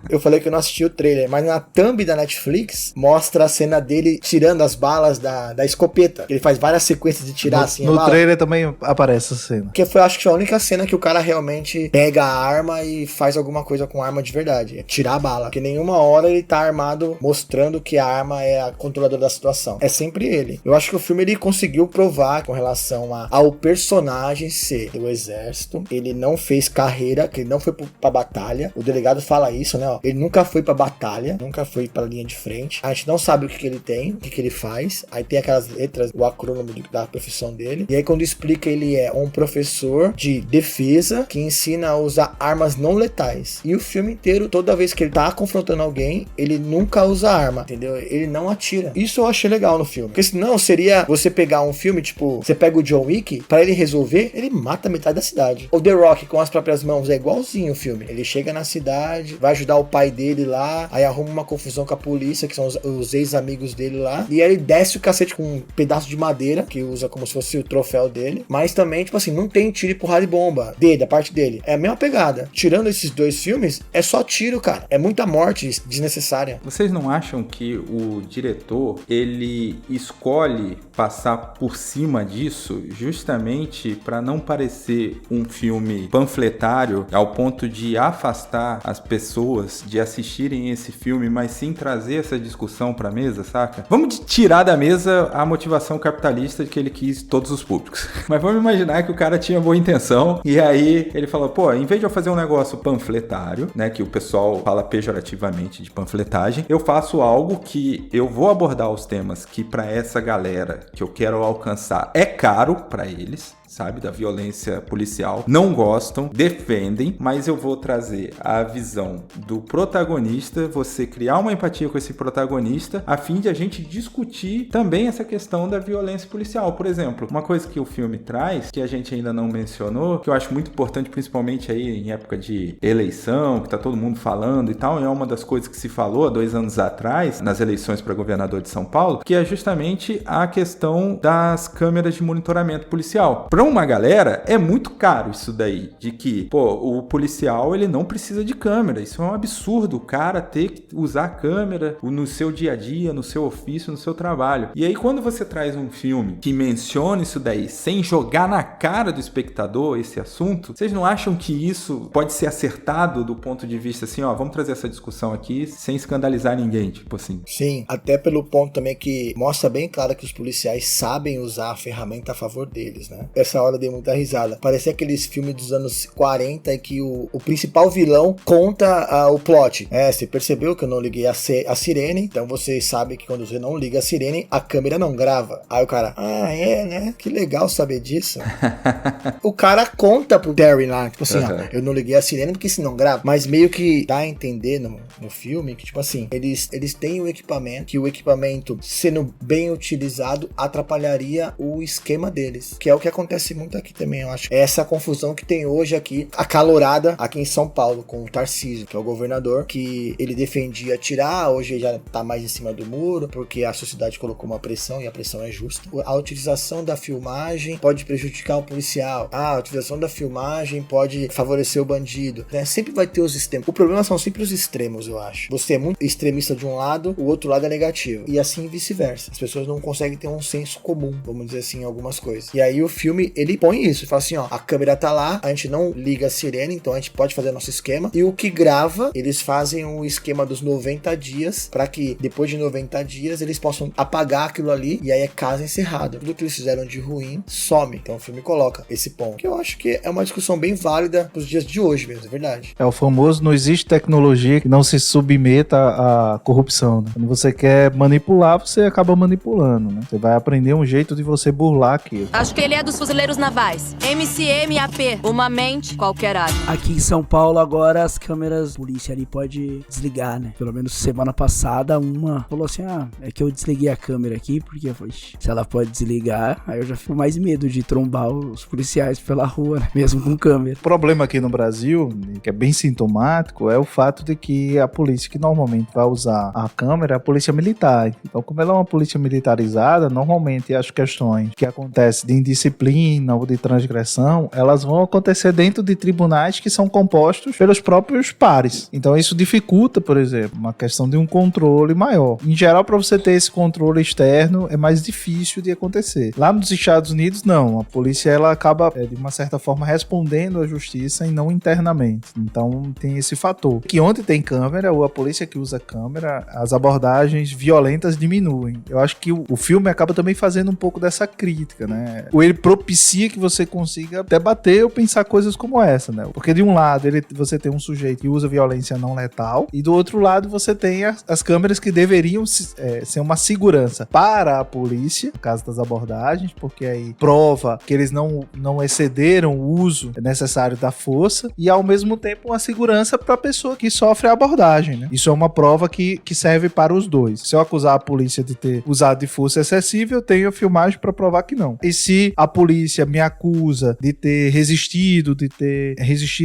S2: Eu falei que eu não assisti o trailer, mas na thumb da Netflix mostra a cena dele tirando as balas da escopeta. Ele faz várias sequências de tirar assim a
S5: No
S2: bala.
S5: trailer também aparece essa cena.
S2: Que foi, acho que, a única cena que o cara realmente pega a arma e faz alguma coisa com a arma de verdade. É tirar a bala. Porque nenhuma hora ele tá armado mostrando que a arma é a controladora da situação. É sempre ele. Eu acho que o filme ele conseguiu provar com relação ao personagem ser do exército. Ele não fez carreira, que ele não foi pra batalha. O delegado fala isso, né? Ó. Ele nunca foi pra batalha, nunca foi pra linha de frente. A gente não sabe o que ele tem, o que ele faz. Aí tem aquelas letras, o acrônimo da profissão dele. E aí quando explica, ele é um professor de defesa que ensina a usar armas não letais. E o filme inteiro, toda vez que ele tá confrontando alguém, ele nunca usa arma, entendeu? Ele não atira. Isso eu achei legal no filme. Porque senão seria você pegar um filme, tipo, você pega o John Wick, pra ele resolver, ele mata metade da cidade. O The Rock com as próprias mãos é igualzinho o filme. Ele chega na cidade, vai ajudar o pai dele lá, aí arruma uma confusão com a polícia, que são os ex-amigos dele lá, e aí ele desce o cacete com um pedaço de madeira, que usa como se fosse o troféu dele, mas também, tipo assim, não tem tiro e porrada e bomba da parte dele. É a mesma pegada. Tirando esses dois filmes, é só tiro, cara. É muita morte desnecessária.
S3: Vocês não acham que o diretor, ele escolhe passar por cima disso justamente para não parecer um filme panfletário ao ponto de afastar as pessoas de assistirem esse filme, mas sim trazer essa discussão pra mesa, saca? Vamos tirar da mesa a motivação capitalista de que ele quis todos os públicos. Mas vamos imaginar que o cara tinha boa intenção e aí ele falou, pô, em vez de eu fazer um negócio panfletário, né, que o pessoal fala pejorativamente de panfletagem, eu faço algo que eu vou abordar os temas que pra essa galera que eu quero alcançar é caro pra eles, sabe, da violência policial, não gostam, defendem, mas eu vou trazer a visão do protagonista, você criar uma empatia com esse protagonista, a fim de a gente discutir também essa questão da violência policial. Por exemplo, uma coisa que o filme traz, que a gente ainda não mencionou, que eu acho muito importante, principalmente aí em época de eleição, que tá todo mundo falando e tal, e é uma das coisas que se falou há 2 anos atrás, nas eleições para governador de São Paulo, que é justamente a questão das câmeras de monitoramento policial. Para uma galera, é muito caro isso daí, de que, pô, o policial, ele não precisa de câmera, isso é um absurdo, o cara ter que usar a câmera no seu dia a dia, no seu ofício, no seu trabalho. E aí, quando você traz um filme que menciona isso daí, sem jogar na cara do espectador esse assunto, vocês não acham que isso pode ser acertado do ponto de vista assim, ó, vamos trazer essa discussão aqui sem escandalizar ninguém, tipo assim?
S2: Sim, até pelo ponto também que mostra bem claro que os policiais sabem usar a ferramenta a favor deles, né? Essa hora eu dei muita risada. Parecia aqueles filmes dos anos 40 que o principal vilão conta o plot. Você percebeu que eu não liguei a sirene, então você sabe que quando você não liga a sirene, a câmera não grava. Aí o cara, né? Que legal saber disso. O cara conta pro Terry lá, tipo assim, ó, eu não liguei a sirene porque se não grava. Mas meio que dá a entender no filme que, tipo assim, eles têm o equipamento, que o equipamento, sendo bem utilizado, atrapalharia o esquema deles, que é o que acontece acontece muito aqui também, eu acho. É essa confusão que tem hoje aqui, acalorada aqui em São Paulo, com o Tarcísio, que é o governador, que ele defendia tirar, hoje já tá mais em cima do muro, porque a sociedade colocou uma pressão, e a pressão é justa. A utilização da filmagem pode prejudicar o policial. A utilização da filmagem pode favorecer o bandido, né? Sempre vai ter os extremos. O problema são sempre os extremos, eu acho. Você é muito extremista de um lado, o outro lado é negativo. E assim vice-versa. As pessoas não conseguem ter um senso comum, vamos dizer assim, em algumas coisas. E aí o filme, ele põe isso. Ele fala assim, ó, a câmera tá lá, a gente não liga a sirene, então a gente pode fazer nosso esquema. E o que grava, eles fazem um esquema dos 90 dias, para que depois de 90 dias eles possam apagar aquilo ali, e aí é caso encerrado. Tudo que eles fizeram de ruim, some. Então o filme coloca esse ponto. Que eu acho que é uma discussão bem válida pros dias de hoje mesmo, é verdade.
S5: É o famoso, não existe tecnologia que não se submeta à corrupção, né? Quando você quer manipular, você acaba manipulando, né? Você vai aprender um jeito de você burlar aquilo.
S6: Acho que ele é dos fuzileiros navais. MCM-AP, uma mente, qualquer arma.
S4: Aqui em São Paulo agora as câmeras, a polícia ali pode desligar, né? Pelo menos semana passada uma falou assim, é que eu desliguei a câmera aqui, porque eu falei, se ela pode desligar, aí eu já fico mais medo de trombar os policiais pela rua, né? Mesmo com câmera.
S5: O problema aqui no Brasil, que é bem sintomático, é o fato de que a polícia que normalmente vai usar a câmera é a polícia militar. Então, como ela é uma polícia militarizada, normalmente as questões que acontecem de indisciplina ou de transgressão, elas vão acontecer dentro de tribunais que são compostos pelos próprios pares. Então, isso dificulta, por exemplo, uma questão de um controle maior. Em geral, para você ter esse controle externo, é mais difícil de acontecer. Lá nos Estados Unidos, não. A polícia, ela acaba, de uma certa forma, respondendo à justiça e não internamente. Então, tem esse fator. Que onde tem câmera, ou a polícia que usa câmera, as abordagens violentas diminuem. Eu acho que o filme acaba também fazendo um pouco dessa crítica, né? Ou ele propicia que você consiga debater ou pensar coisas como essa, né? Porque de um lado, você tem um sujeito que usa violência não letal, e do outro lado você tem as câmeras que deveriam ser uma segurança para a polícia, no caso das abordagens, porque aí prova que eles não excederam o uso necessário da força, e ao mesmo tempo uma segurança para a pessoa que sofre a abordagem, né? Isso é uma prova que serve para os dois. Se eu acusar a polícia de ter usado de força excessiva, eu tenho a filmagem para provar que não. E se a polícia me acusa de ter resistido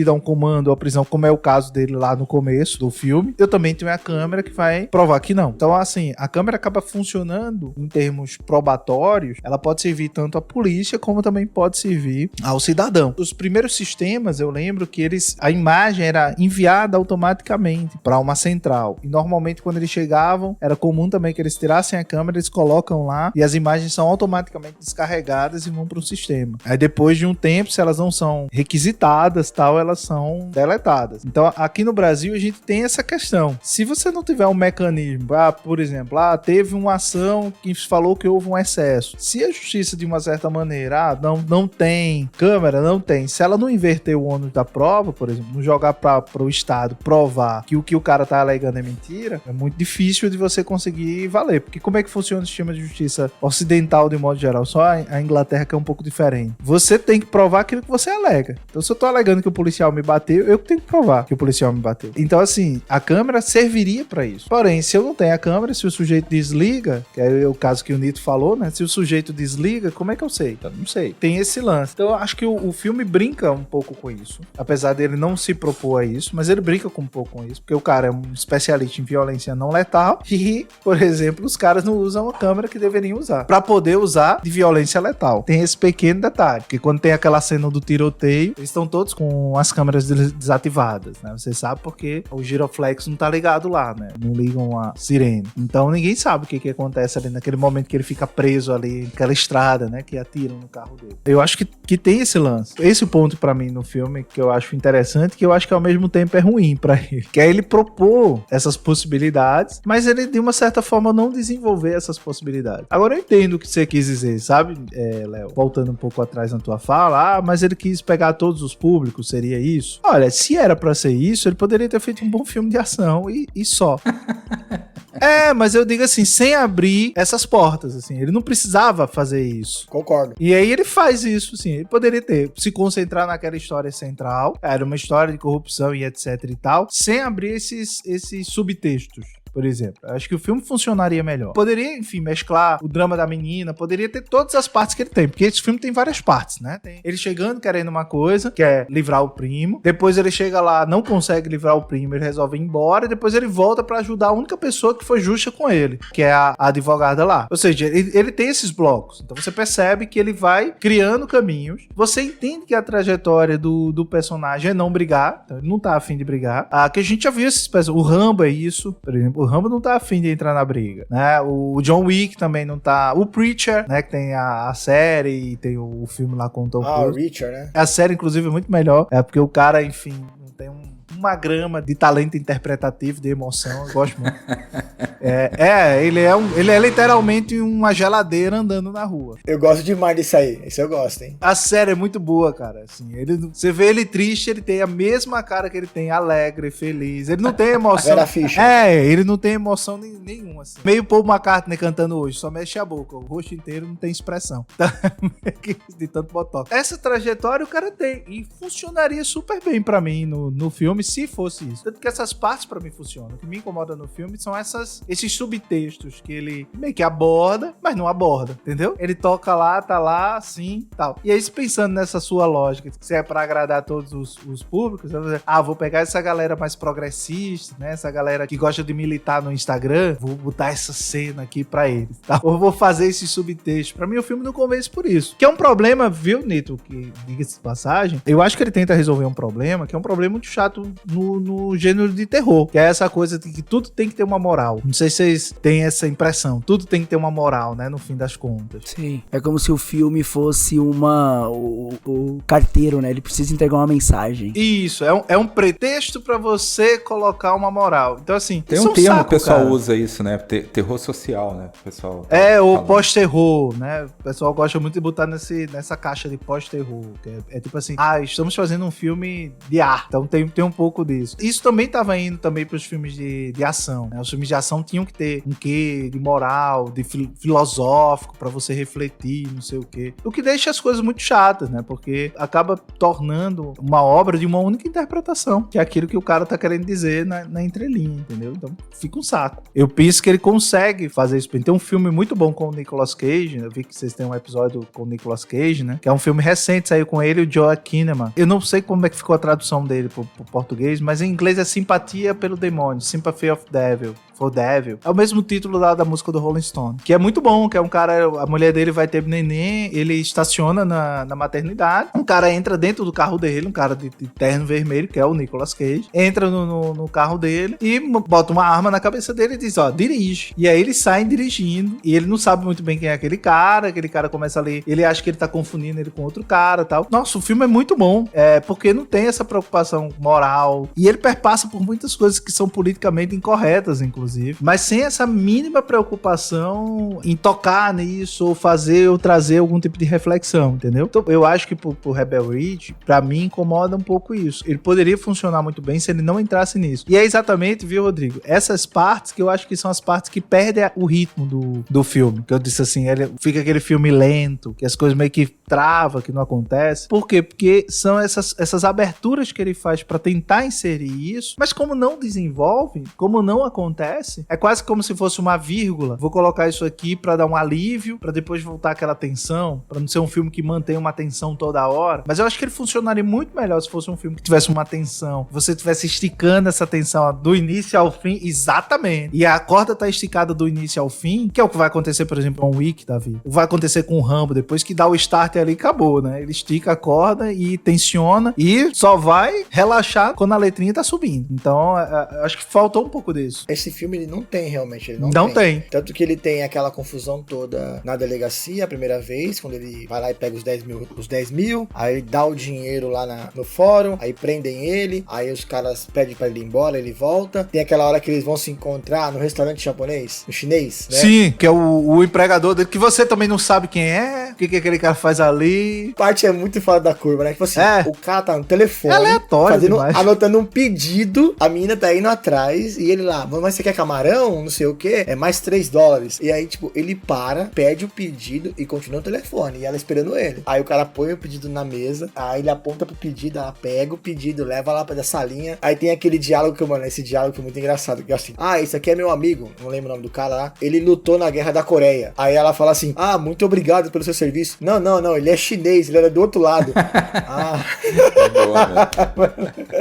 S5: a um comando ou a prisão, como é o caso dele lá no começo do filme, eu também tenho a câmera que vai provar que não. Então, assim, a câmera acaba funcionando em termos probatórios, ela pode servir tanto à polícia como também pode servir ao cidadão. Os primeiros sistemas, eu lembro que a imagem era enviada automaticamente para uma central. E normalmente quando eles chegavam, era comum também que eles tirassem a câmera, eles colocam lá e as imagens são automaticamente descarregadas e vão para o sistema. Aí depois de um tempo, se elas não são requisitadas, tal, elas são deletadas. Então aqui no Brasil a gente tem essa questão. Se você não tiver um mecanismo, por exemplo, teve uma ação que falou que houve um excesso. Se a justiça de uma certa maneira, não tem câmera, não tem. Se ela não inverter o ônus da prova, por exemplo, não jogar para o Estado provar que o que o cara tá alegando é mentira, é muito difícil de você conseguir valer. Porque como é que funciona o sistema de justiça ocidental de modo geral? Só a Inglaterra que é um pouco diferente. Você tem que provar aquilo que você alega. Então, se eu tô alegando que o policial me bateu, eu tenho que provar que o policial me bateu. Então, assim, a câmera serviria para isso. Porém, se eu não tenho a câmera, se o sujeito desliga, que é o caso que o Nito falou, né? Se o sujeito desliga, como é que eu sei? Então, não sei. Tem esse lance. Então, eu acho que o filme brinca um pouco com isso. Apesar dele não se propor a isso, mas ele brinca um pouco com isso, porque o cara é um especialista em violência não letal e, por exemplo, os caras não usam a câmera que deveriam usar para poder usar de violência letal. Tem esse pequeno detalhe, que quando tem aquela cena do tiroteio, eles estão todos com as câmeras desativadas, né? Você sabe porque o giroflex não tá ligado lá, né? Não ligam a sirene. Então ninguém sabe o que acontece ali naquele momento que ele fica preso ali, naquela estrada, né? Que atiram no carro dele. Eu acho que tem esse lance. Esse ponto pra mim no filme que eu acho interessante, que eu acho que ao mesmo tempo é ruim pra ele. Que é ele propor essas possibilidades, mas ele de uma certa forma não desenvolver essas possibilidades. Agora eu entendo o que você quis dizer, sabe, Léo? Voltando um pouco atrás na tua fala, mas ele quis pegar todos os públicos, seria isso? Olha, se era pra ser isso, ele poderia ter feito um bom filme de ação e só. Mas eu digo assim, sem abrir essas portas, assim, ele não precisava fazer isso.
S2: Concordo.
S5: E aí ele faz isso, assim, ele poderia se concentrar naquela história central, era uma história de corrupção e etc e tal, sem abrir esses subtextos. por exemplo. Eu acho que o filme funcionaria melhor. Poderia, enfim, mesclar o drama da menina, poderia ter todas as partes que ele tem, porque esse filme tem várias partes, né? Tem ele chegando querendo uma coisa, que é livrar o primo, depois ele chega lá, não consegue livrar o primo, ele resolve ir embora, e depois ele volta pra ajudar a única pessoa que foi justa com ele, que é a advogada lá. Ou seja, ele tem esses blocos, então você percebe que ele vai criando caminhos, você entende que a trajetória do personagem é não brigar, então ele não tá afim de brigar, que a gente já viu esses personagens, o Rambo é isso, por exemplo, o Rambo não tá afim de entrar na briga, né? O John Wick também não tá, o Preacher, né, que tem a série e tem o filme lá com o Tom Cruise.
S2: O Richard, né?
S5: A série, inclusive, é muito melhor, porque o cara, enfim, não tem uma grama de talento interpretativo, de emoção, eu gosto muito. Ele é literalmente uma geladeira andando na rua.
S2: Eu gosto demais disso aí, isso eu gosto, hein?
S5: A série é muito boa, cara, assim, você vê ele triste, ele tem a mesma cara que ele tem, alegre, feliz, ele não tem emoção.
S2: Vera Fischer.
S5: Ele não tem emoção nenhuma, assim. Meio Paul McCartney cantando hoje, só mexe a boca, o rosto inteiro não tem expressão. De tanto botox. Essa trajetória o cara tem, e funcionaria super bem pra mim no filme, se fosse isso. Tanto que essas partes pra mim funcionam. O que me incomoda no filme são esses subtextos que ele meio que aborda, mas não aborda, entendeu? Ele toca lá, tá lá, assim, tal. E aí, pensando nessa sua lógica, que se é pra agradar todos os públicos, eu vou dizer, vou pegar essa galera mais progressista, né? Essa galera que gosta de militar no Instagram, vou botar essa cena aqui pra eles, tá? Ou vou fazer esse subtexto. Pra mim, o filme não convence por isso. Que é um problema, viu, Nito? Que, diga-se de passagem, eu acho que ele tenta resolver um problema, que é um problema muito chato no gênero de terror, que é essa coisa de que tudo tem que ter uma moral. Não sei se vocês têm essa impressão. Tudo tem que ter uma moral, né? No fim das contas.
S4: Sim. É como se o filme fosse o carteiro, né? Ele precisa entregar uma mensagem.
S5: Isso. É um pretexto pra você colocar uma moral. Então, assim,
S3: tem um termo que o pessoal usa isso, né? Terror social, né? O pessoal
S5: o pós-terror, né? O pessoal gosta muito de botar nessa caixa de pós-terror. Que é tipo assim, estamos fazendo um filme de arte. Então tem um pouco disso. Isso também tava indo também pros filmes de ação, né? Os filmes de ação tinham que ter um quê de moral, de filosófico, pra você refletir, não sei o quê. O que deixa as coisas muito chatas, né? Porque acaba tornando uma obra de uma única interpretação, que é aquilo que o cara tá querendo dizer na entrelinha, entendeu? Então fica um saco. Eu penso que ele consegue fazer isso. Tem um filme muito bom com o Nicolas Cage, eu vi que vocês têm um episódio com o Nicolas Cage, né? Que é um filme recente, saiu com ele e o Joel Kinnaman. Eu não sei como é que ficou a tradução dele pro português, mas em inglês é Simpatia pelo Demônio, Sympathy of Devil. For Devil. É o mesmo título da música do Rolling Stone. Que é muito bom, que é um cara, a mulher dele vai ter neném, ele estaciona na maternidade, um cara entra dentro do carro dele, um cara de terno vermelho, que é o Nicolas Cage, entra no carro dele e bota uma arma na cabeça dele e diz, dirige. E aí eles saem dirigindo, e ele não sabe muito bem quem é aquele cara começa a ler, ele acha que ele tá confundindo ele com outro cara e tal. Nossa, o filme é muito bom, porque não tem essa preocupação moral, e ele perpassa por muitas coisas que são politicamente incorretas, inclusive. Mas sem essa mínima preocupação em tocar nisso ou fazer ou trazer algum tipo de reflexão, entendeu? Então, eu acho que pro Rebel Ridge, pra mim, incomoda um pouco isso. Ele poderia funcionar muito bem se ele não entrasse nisso. E é exatamente, viu, Rodrigo? Essas partes que eu acho que são as partes que perdem o ritmo do filme. Que eu disse assim, fica aquele filme lento, que as coisas meio que trava, que não acontece. Por quê? Porque são essas aberturas que ele faz pra tentar inserir isso, mas como não desenvolve, como não acontece, é quase como se fosse uma vírgula. Vou colocar isso aqui pra dar um alívio, pra depois voltar aquela tensão, pra não ser um filme que mantém uma tensão toda hora. Mas eu acho que ele funcionaria muito melhor se fosse um filme que tivesse uma tensão, você estivesse esticando essa tensão do início ao fim, exatamente. E a corda tá esticada do início ao fim, que é o que vai acontecer, por exemplo, com o Wick da vida. Vai acontecer com o Rambo, depois que dá o start ali, acabou, né? Ele estica a corda e tensiona e só vai relaxar quando a letrinha tá subindo. Então, acho que faltou um pouco disso.
S2: Esse filme ele não tem realmente, ele
S5: não tem.
S2: Tanto que ele tem aquela confusão toda na delegacia a primeira vez, quando ele vai lá e pega os 10 mil, aí dá o dinheiro lá no fórum, aí prendem ele, aí os caras pedem pra ele ir embora, ele volta. Tem aquela hora que eles vão se encontrar no restaurante japonês, no chinês, né?
S5: Sim, que é o empregador dele, que você também não sabe quem é, que aquele cara faz ali.
S2: Parte é muito fora da curva, né? Tipo assim, o cara tá no telefone,
S5: É aleatório demais.
S2: anotando um pedido, a menina tá indo atrás e ele lá, mas você quer camarão? Não sei o que, é mais $3. E aí, tipo, ele para, pede o pedido e continua no telefone. E ela esperando ele. Aí o cara põe o pedido na mesa, aí ele aponta pro pedido, ela pega o pedido, leva lá pra salinha. Aí tem aquele diálogo que, mano, esse diálogo que é muito engraçado. Que é assim, esse aqui é meu amigo, não lembro o nome do cara lá. Ele lutou na Guerra da Coreia. Aí ela fala assim, muito obrigado pelo seu serviço. Não, ele é chinês, ele era do outro lado.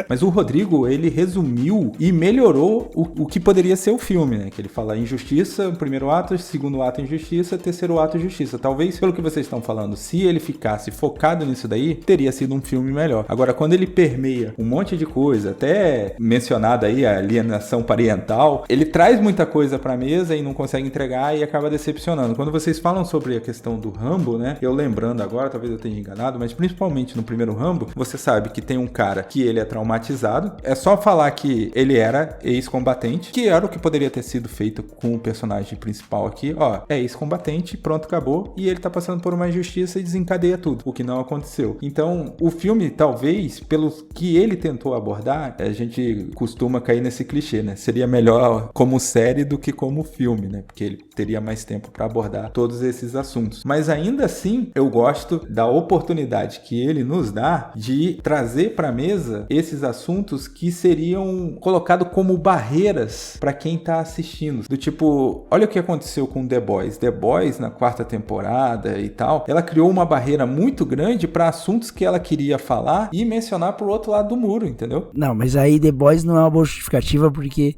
S3: Mas o Rodrigo, ele resumiu e melhorou o que poderia ser o filme, né? Que ele fala injustiça, primeiro ato, segundo ato injustiça, terceiro ato justiça. Talvez, pelo que vocês estão falando, se ele ficasse focado nisso daí, teria sido um filme melhor. Agora, quando ele permeia um monte de coisa, até mencionada aí a alienação parental, ele traz muita coisa pra mesa e não consegue entregar e acaba decepcionando. Quando vocês falam sobre a questão do Rambo, né? Eu lembrando agora, talvez eu tenha enganado, mas principalmente no primeiro Rambo, você sabe que tem um cara que ele é traumatizado. É só falar que ele era ex-combatente, que era o que poderia ter sido feito com o personagem principal aqui. É ex-combatente, pronto, acabou. E ele tá passando por uma injustiça e desencadeia tudo, o que não aconteceu. Então, o filme, talvez, pelo que ele tentou abordar, a gente costuma cair nesse clichê, né? Seria melhor como série do que como filme, né? Porque ele teria mais tempo para abordar todos esses assuntos. Mas ainda assim, eu gosto da oportunidade que ele nos dá de trazer para a mesa esses assuntos que seriam colocados como barreiras para quem tá assistindo. Do tipo, olha o que aconteceu com The Boys. The Boys, na 4ª temporada e tal, ela criou uma barreira muito grande para assuntos que ela queria falar e mencionar pro outro lado do muro, entendeu?
S4: Não, mas aí The Boys não é uma boa justificativa porque,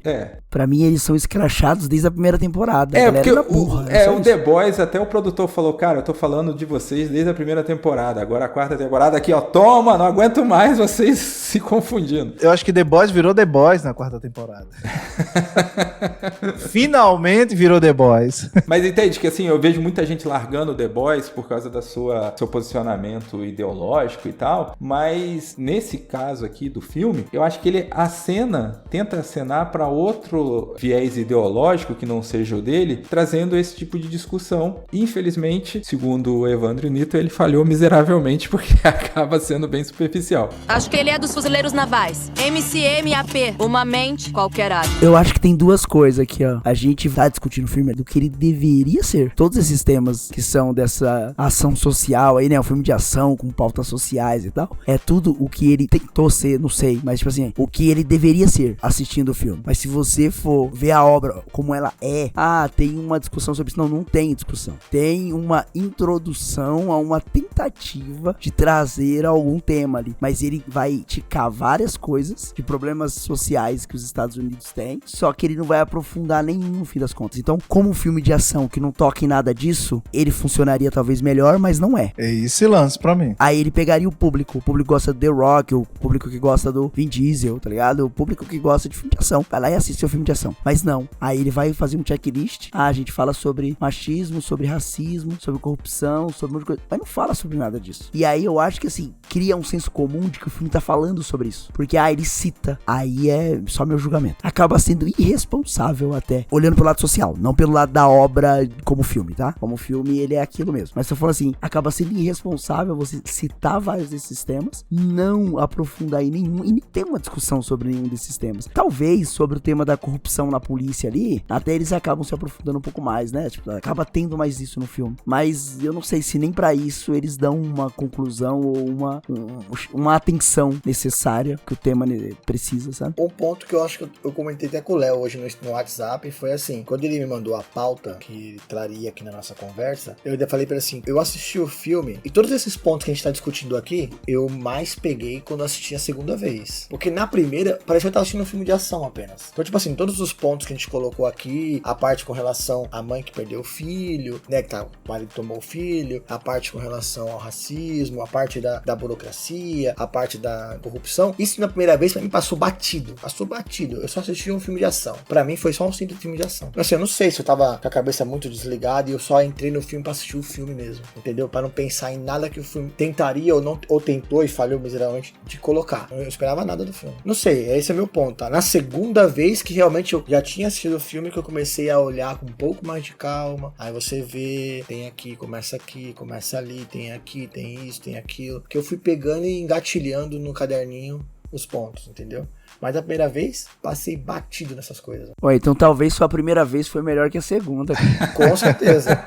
S4: pra mim, eles são escrachados desde a primeira temporada.
S3: Porque o The Boys, até o produtor falou, cara, eu tô falando de vocês desde a primeira temporada, agora a 4ª temporada aqui, toma, não aguento mais vocês se confundindo.
S5: Eu acho que The Boys virou The Boys na 4ª temporada. Finalmente virou The Boys.
S3: Mas entende que assim, eu vejo muita gente largando The Boys por causa da seu posicionamento ideológico e tal, mas nesse caso aqui do filme, eu acho que ele tenta acenar para outro viés ideológico que não seja o dele, trazendo esse tipo de discussão. Infelizmente, segundo o Evandro Nito, ele falhou miseravelmente porque acaba sendo bem superficial.
S6: Acho que ele é dos fuzileiros navais. MCM-AP, uma mente, qualquer área.
S4: Eu acho que tem duas coisas aqui, ó. A gente tá discutindo o filme do que ele deveria ser. Todos esses temas que são dessa ação social aí, né? Um filme de ação com pautas sociais e tal. É tudo o que ele tentou ser, não sei. Mas, tipo assim, o que ele deveria ser assistindo o filme. Mas se você for ver a obra como ela é, tem uma discussão sobre isso. Não tem discussão. Tem uma introdução a uma tentativa de trazer algum tema ali. Mas ele vai ticar várias coisas de problemas sociais que os Estados Unidos têm. Só que ele não vai aprofundar nenhum no fim das contas. Então, como um filme de ação que não toca em nada disso, ele funcionaria talvez melhor, mas não é.
S5: É esse lance pra mim.
S4: Aí ele pegaria o público gosta do The Rock, o público que gosta do Vin Diesel, tá ligado? O público que gosta de filme de ação. Vai lá e assiste o filme de ação. Mas não. Aí ele vai fazer um checklist. A gente fala sobre machismo, sobre racismo, sobre corrupção, sobre um monte de coisa. Mas não fala sobre nada disso. E aí eu acho que assim, cria um senso comum de que o filme tá falando sobre isso. Porque ele cita. Aí é só meu julgamento. Acaba sendo irresponsável até. Olhando pelo lado social, não pelo lado da obra como filme, tá? Como filme ele é aquilo mesmo. Mas se eu for assim, acaba sendo irresponsável você citar vários desses temas, não aprofundar em nenhum e nem ter uma discussão sobre nenhum desses temas. Talvez sobre o tema da corrupção na polícia ali, até eles acabam se aprofundando um pouco mais, né? Tipo, acaba tendo mais isso no filme. Mas eu não sei se nem pra isso eles dão uma conclusão ou uma atenção necessária que o tema precisa, sabe?
S2: Um ponto que eu acho que eu comentei até com o Léo hoje no WhatsApp foi assim, quando ele me mandou a pauta que ele traria aqui na nossa conversa, eu ainda falei pra ele assim, eu assisti o filme e todos esses pontos que a gente tá discutindo aqui, eu mais peguei quando eu assisti a segunda vez. Porque na primeira, parecia que eu tava assistindo um filme de ação apenas. Então, tipo assim, todos os pontos que a gente colocou aqui, a parte com relação à mãe que perdeu o filho, né, que o marido tomou o filho, a parte com relação ao racismo, a parte da burocracia, a parte da corrupção, isso na primeira vez pra mim passou batido. Eu só assisti um filme de ação. Pra mim foi só um simples filme de ação. Assim, eu não sei se eu tava com a cabeça muito desligada e eu só entrei no filme pra assistir o filme mesmo, entendeu? Pra não pensar em nada que o filme tentaria ou tentou e falhou miseravelmente de colocar. Eu não esperava nada do filme. Não sei, esse é meu ponto, tá? Na segunda vez que realmente eu já tinha assistido o filme que eu comecei a olhar com um pouco mais de calma. Aí você vê, tem aqui, começa começa aqui, começa ali, tem aqui, tem isso, tem aquilo. Que eu fui pegando e engatilhando no caderninho os pontos, entendeu? Mas a primeira vez, passei batido nessas coisas.
S4: Ué, então talvez sua primeira vez foi melhor que a segunda.
S2: Com certeza.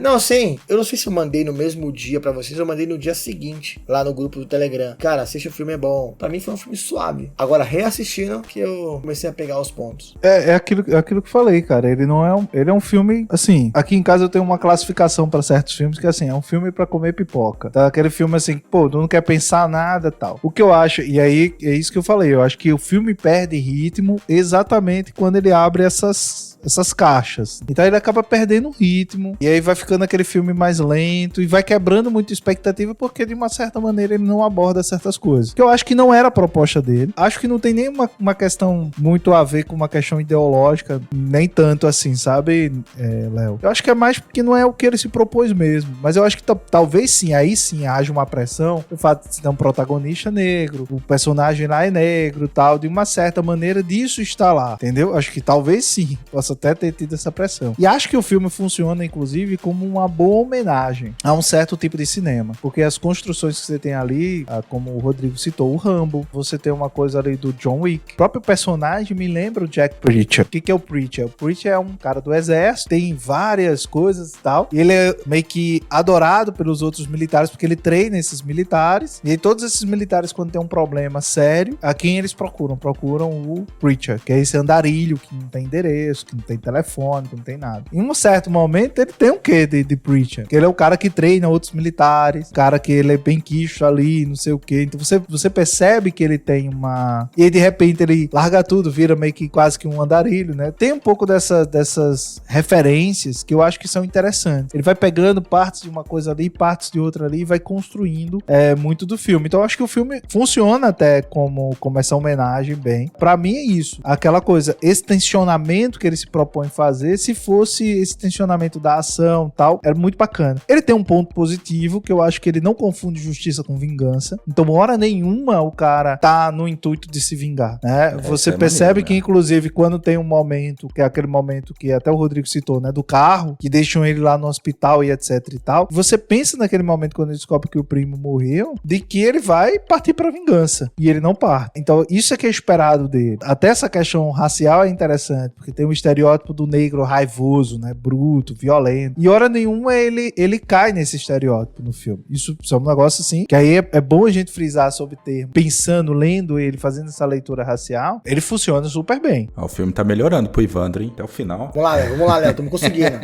S2: Não, sim, eu não sei se eu mandei no mesmo dia pra vocês, eu mandei no dia seguinte, lá no grupo do Telegram. Cara, assiste o filme, é bom. Pra mim foi um filme suave. Agora, reassistindo, que eu comecei a pegar os pontos.
S5: É aquilo que eu falei, cara. Ele não é ele é um filme, assim, aqui em casa eu tenho uma classificação pra certos filmes que, assim, é um filme pra comer pipoca. Tá? Aquele filme, assim, pô, tu não quer pensar nada e tal. O que eu acho, e aí é isso que eu falei, eu acho que o filme perde ritmo exatamente quando ele abre essas caixas. Então ele acaba perdendo o ritmo, e aí vai ficando aquele filme mais lento, e vai quebrando muito expectativa, porque de uma certa maneira ele não aborda certas coisas. Que eu acho que não era a proposta dele. Acho que não tem nem uma questão muito a ver com uma questão ideológica, nem tanto assim, sabe, Léo? Eu acho que é mais porque não é o que ele se propôs mesmo. Mas eu acho que talvez sim, aí sim haja uma pressão, o fato de ter um protagonista negro, o personagem lá é negro, tal, de uma certa maneira disso está lá, entendeu? Acho que talvez sim, possa até ter tido essa pressão. E acho que o filme funciona, inclusive, como uma boa homenagem a um certo tipo de cinema, porque as construções que você tem ali, como o Rodrigo citou, o Rambo, você tem uma coisa ali do John Wick. O próprio personagem me lembra o Jack Preacher. O que é o Preacher? O Preacher é um cara do exército, tem várias coisas e tal, e ele é meio que adorado pelos outros militares, porque ele treina esses militares, e aí todos esses militares, quando tem um problema sério, a quem eles procuram? Procuram o Preacher, que é esse andarilho que não tem endereço, que não tem telefone, que não tem nada. Em um certo momento, ele tem um quê de Preacher? Que ele é o cara que treina outros militares, o cara que ele é bem quicho ali, não sei o quê. Então você percebe que ele tem uma... E aí, de repente, ele larga tudo, vira meio que quase que um andarilho, né? Tem um pouco dessas referências que eu acho que são interessantes. Ele vai pegando partes de uma coisa ali, partes de outra ali, e vai construindo muito do filme. Então eu acho que o filme funciona até como essa homenagem bem. Pra mim é isso. Aquela coisa, esse tensionamento que ele se propõe fazer, se fosse esse tensionamento da ação e tal, era muito bacana. Ele tem um ponto positivo, que eu acho que ele não confunde justiça com vingança. Então, hora nenhuma, o cara tá no intuito de se vingar, né? Você percebe maneiro, que, inclusive, quando tem um momento, que é aquele momento que até o Rodrigo citou, né? Do carro, que deixam ele lá no hospital e etc e tal. Você pensa naquele momento, quando ele descobre que o primo morreu, de que ele vai partir pra vingança. E ele não parte. Então, isso é que é esperado dele. Até essa questão racial é interessante, porque tem um estereótipo do negro raivoso, né? Bruto, violento. E hora nenhuma ele cai nesse estereótipo no filme. Isso é um negócio assim, que aí é bom a gente frisar sobre o termo. Pensando, lendo ele, fazendo essa leitura racial, ele funciona super bem.
S3: O filme tá melhorando pro Ivandro, hein? Até o final.
S2: Vamos lá, Léo, estamos conseguindo.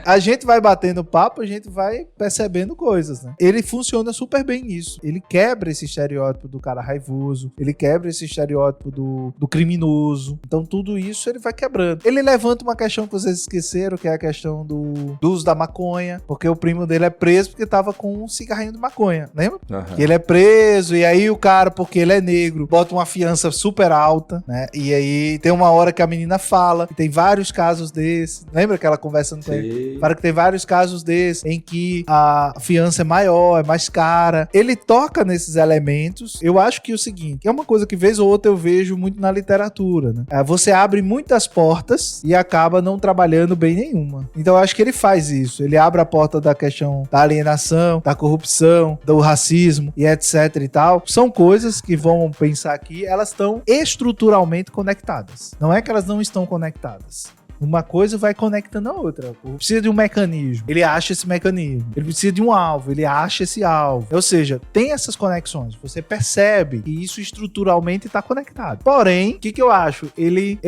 S5: A gente vai batendo papo, a gente vai percebendo coisas, né? Ele funciona super bem nisso. Ele quebra esse estereótipo do cara raivoso, ele quebra esse estereótipo do criminoso. Então tudo isso ele vai quebrando. Ele levanta uma questão que vocês esqueceram, que é a questão do uso da maconha, porque o primo dele é preso porque tava com um cigarrinho de maconha, lembra?
S3: Uhum.
S5: Que ele é preso, e aí o cara, porque ele é negro, bota uma fiança super alta, né? E aí tem uma hora que a menina fala, e tem vários casos desses, lembra que ela conversando com ele? Para que tem vários casos desses, em que a fiança é maior, é mais cara. Ele toca nesses elementos. Eu acho que é o seguinte, é uma coisa que vez ou outra eu vejo muito na literatura, né? Você abre muitas portas e acaba não trabalhando bem nenhuma. Então eu acho que ele faz isso. Ele abre a porta da questão da alienação, da corrupção, do racismo e etc e tal. São coisas que, vão pensar aqui, elas estão estruturalmente conectadas. Não é que elas não estão conectadas. Uma coisa vai conectando a outra. Ele precisa de um mecanismo, ele acha esse mecanismo. Ele precisa de um alvo, ele acha esse alvo. Ou seja, tem essas conexões. Você percebe que isso estruturalmente está conectado. Porém, o que eu acho? Ele,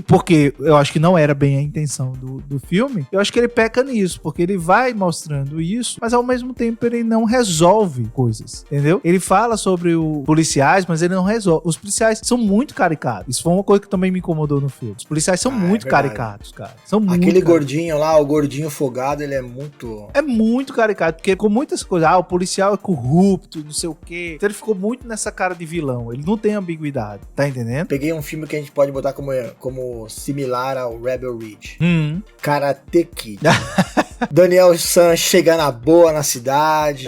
S5: porque eu acho que não era bem a intenção do filme, eu acho que ele peca nisso, porque ele vai mostrando isso, mas ao mesmo tempo ele não resolve coisas, entendeu? Ele fala sobre os policiais, mas ele não resolve. Os policiais são muito caricatos. Isso foi uma coisa que também me incomodou no filme. Os policiais são muito caricatos. Cara. São muito
S2: aquele gordinho lá, o gordinho folgado, ele é muito...
S5: É muito caricato, porque com muitas coisas, o policial é corrupto, não sei o quê. Então ele ficou muito nessa cara de vilão. Ele não tem ambiguidade, tá entendendo?
S2: Peguei um filme que a gente pode botar como similar ao Rebel Ridge. Karate Kid. Daniel San chega na boa na cidade,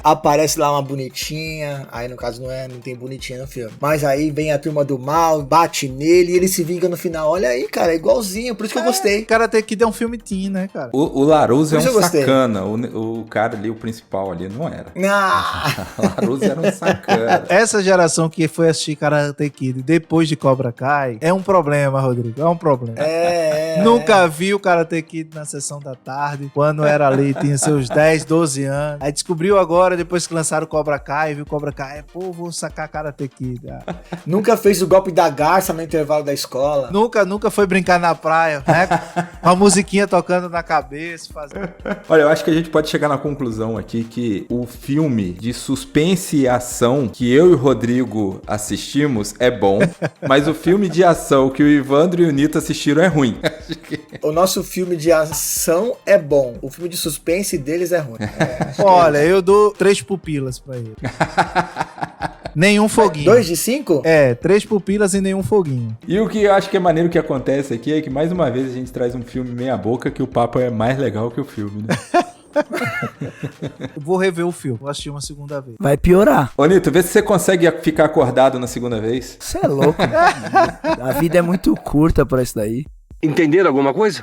S2: aparece lá uma bonitinha, aí no caso não tem bonitinha no filme, mas aí vem a turma do mal, bate nele e ele se vinga no final. Olha aí, cara, é igualzinho, por isso que eu gostei.
S5: Karate Kid é um filme teen, né, cara?
S3: O Larusso é
S2: Por isso
S3: um
S2: eu gostei.
S3: sacana. O cara ali, o principal ali, não era.
S2: Ah,
S3: O Larusso era um sacana.
S5: Essa geração que foi assistir Karate Kid depois de Cobra Kai é um problema, Rodrigo. É um problema. Nunca vi o Karate Kid na sessão da tarde, quando era ali, tinha seus 10, 12 anos. Aí descobriu agora, depois que lançaram Cobra Kai, viu Cobra Kai, pô, vou sacar Karate Kid. Ah.
S2: nunca fez o golpe da garça no intervalo da escola.
S5: Nunca foi brincar na praia, né? Com a musiquinha tocando na cabeça, fazendo...
S3: Olha, eu acho que a gente pode chegar na conclusão aqui que o filme de suspense e ação que eu e o Rodrigo assistimos é bom, mas o filme de ação que o Ivandro e o Nito assistiram é ruim.
S2: O nosso filme de ação é bom, o filme de suspense deles é ruim.
S5: Olha, eu dou 3 pupilas pra ele. Nenhum foguinho.
S2: 2 de 5?
S5: 3 pupilas e nenhum foguinho.
S3: E o que eu acho que é maneiro que acontece aqui é que mais uma vez a gente traz um filme meia boca que o papo é mais legal que o filme, né?
S5: Eu vou rever o filme, vou assistir uma segunda vez.
S4: Vai piorar.
S3: Ô Nito, vê se você consegue ficar acordado na segunda vez.
S4: Você é louco. A vida é muito curta pra isso daí.
S7: Entenderam alguma coisa?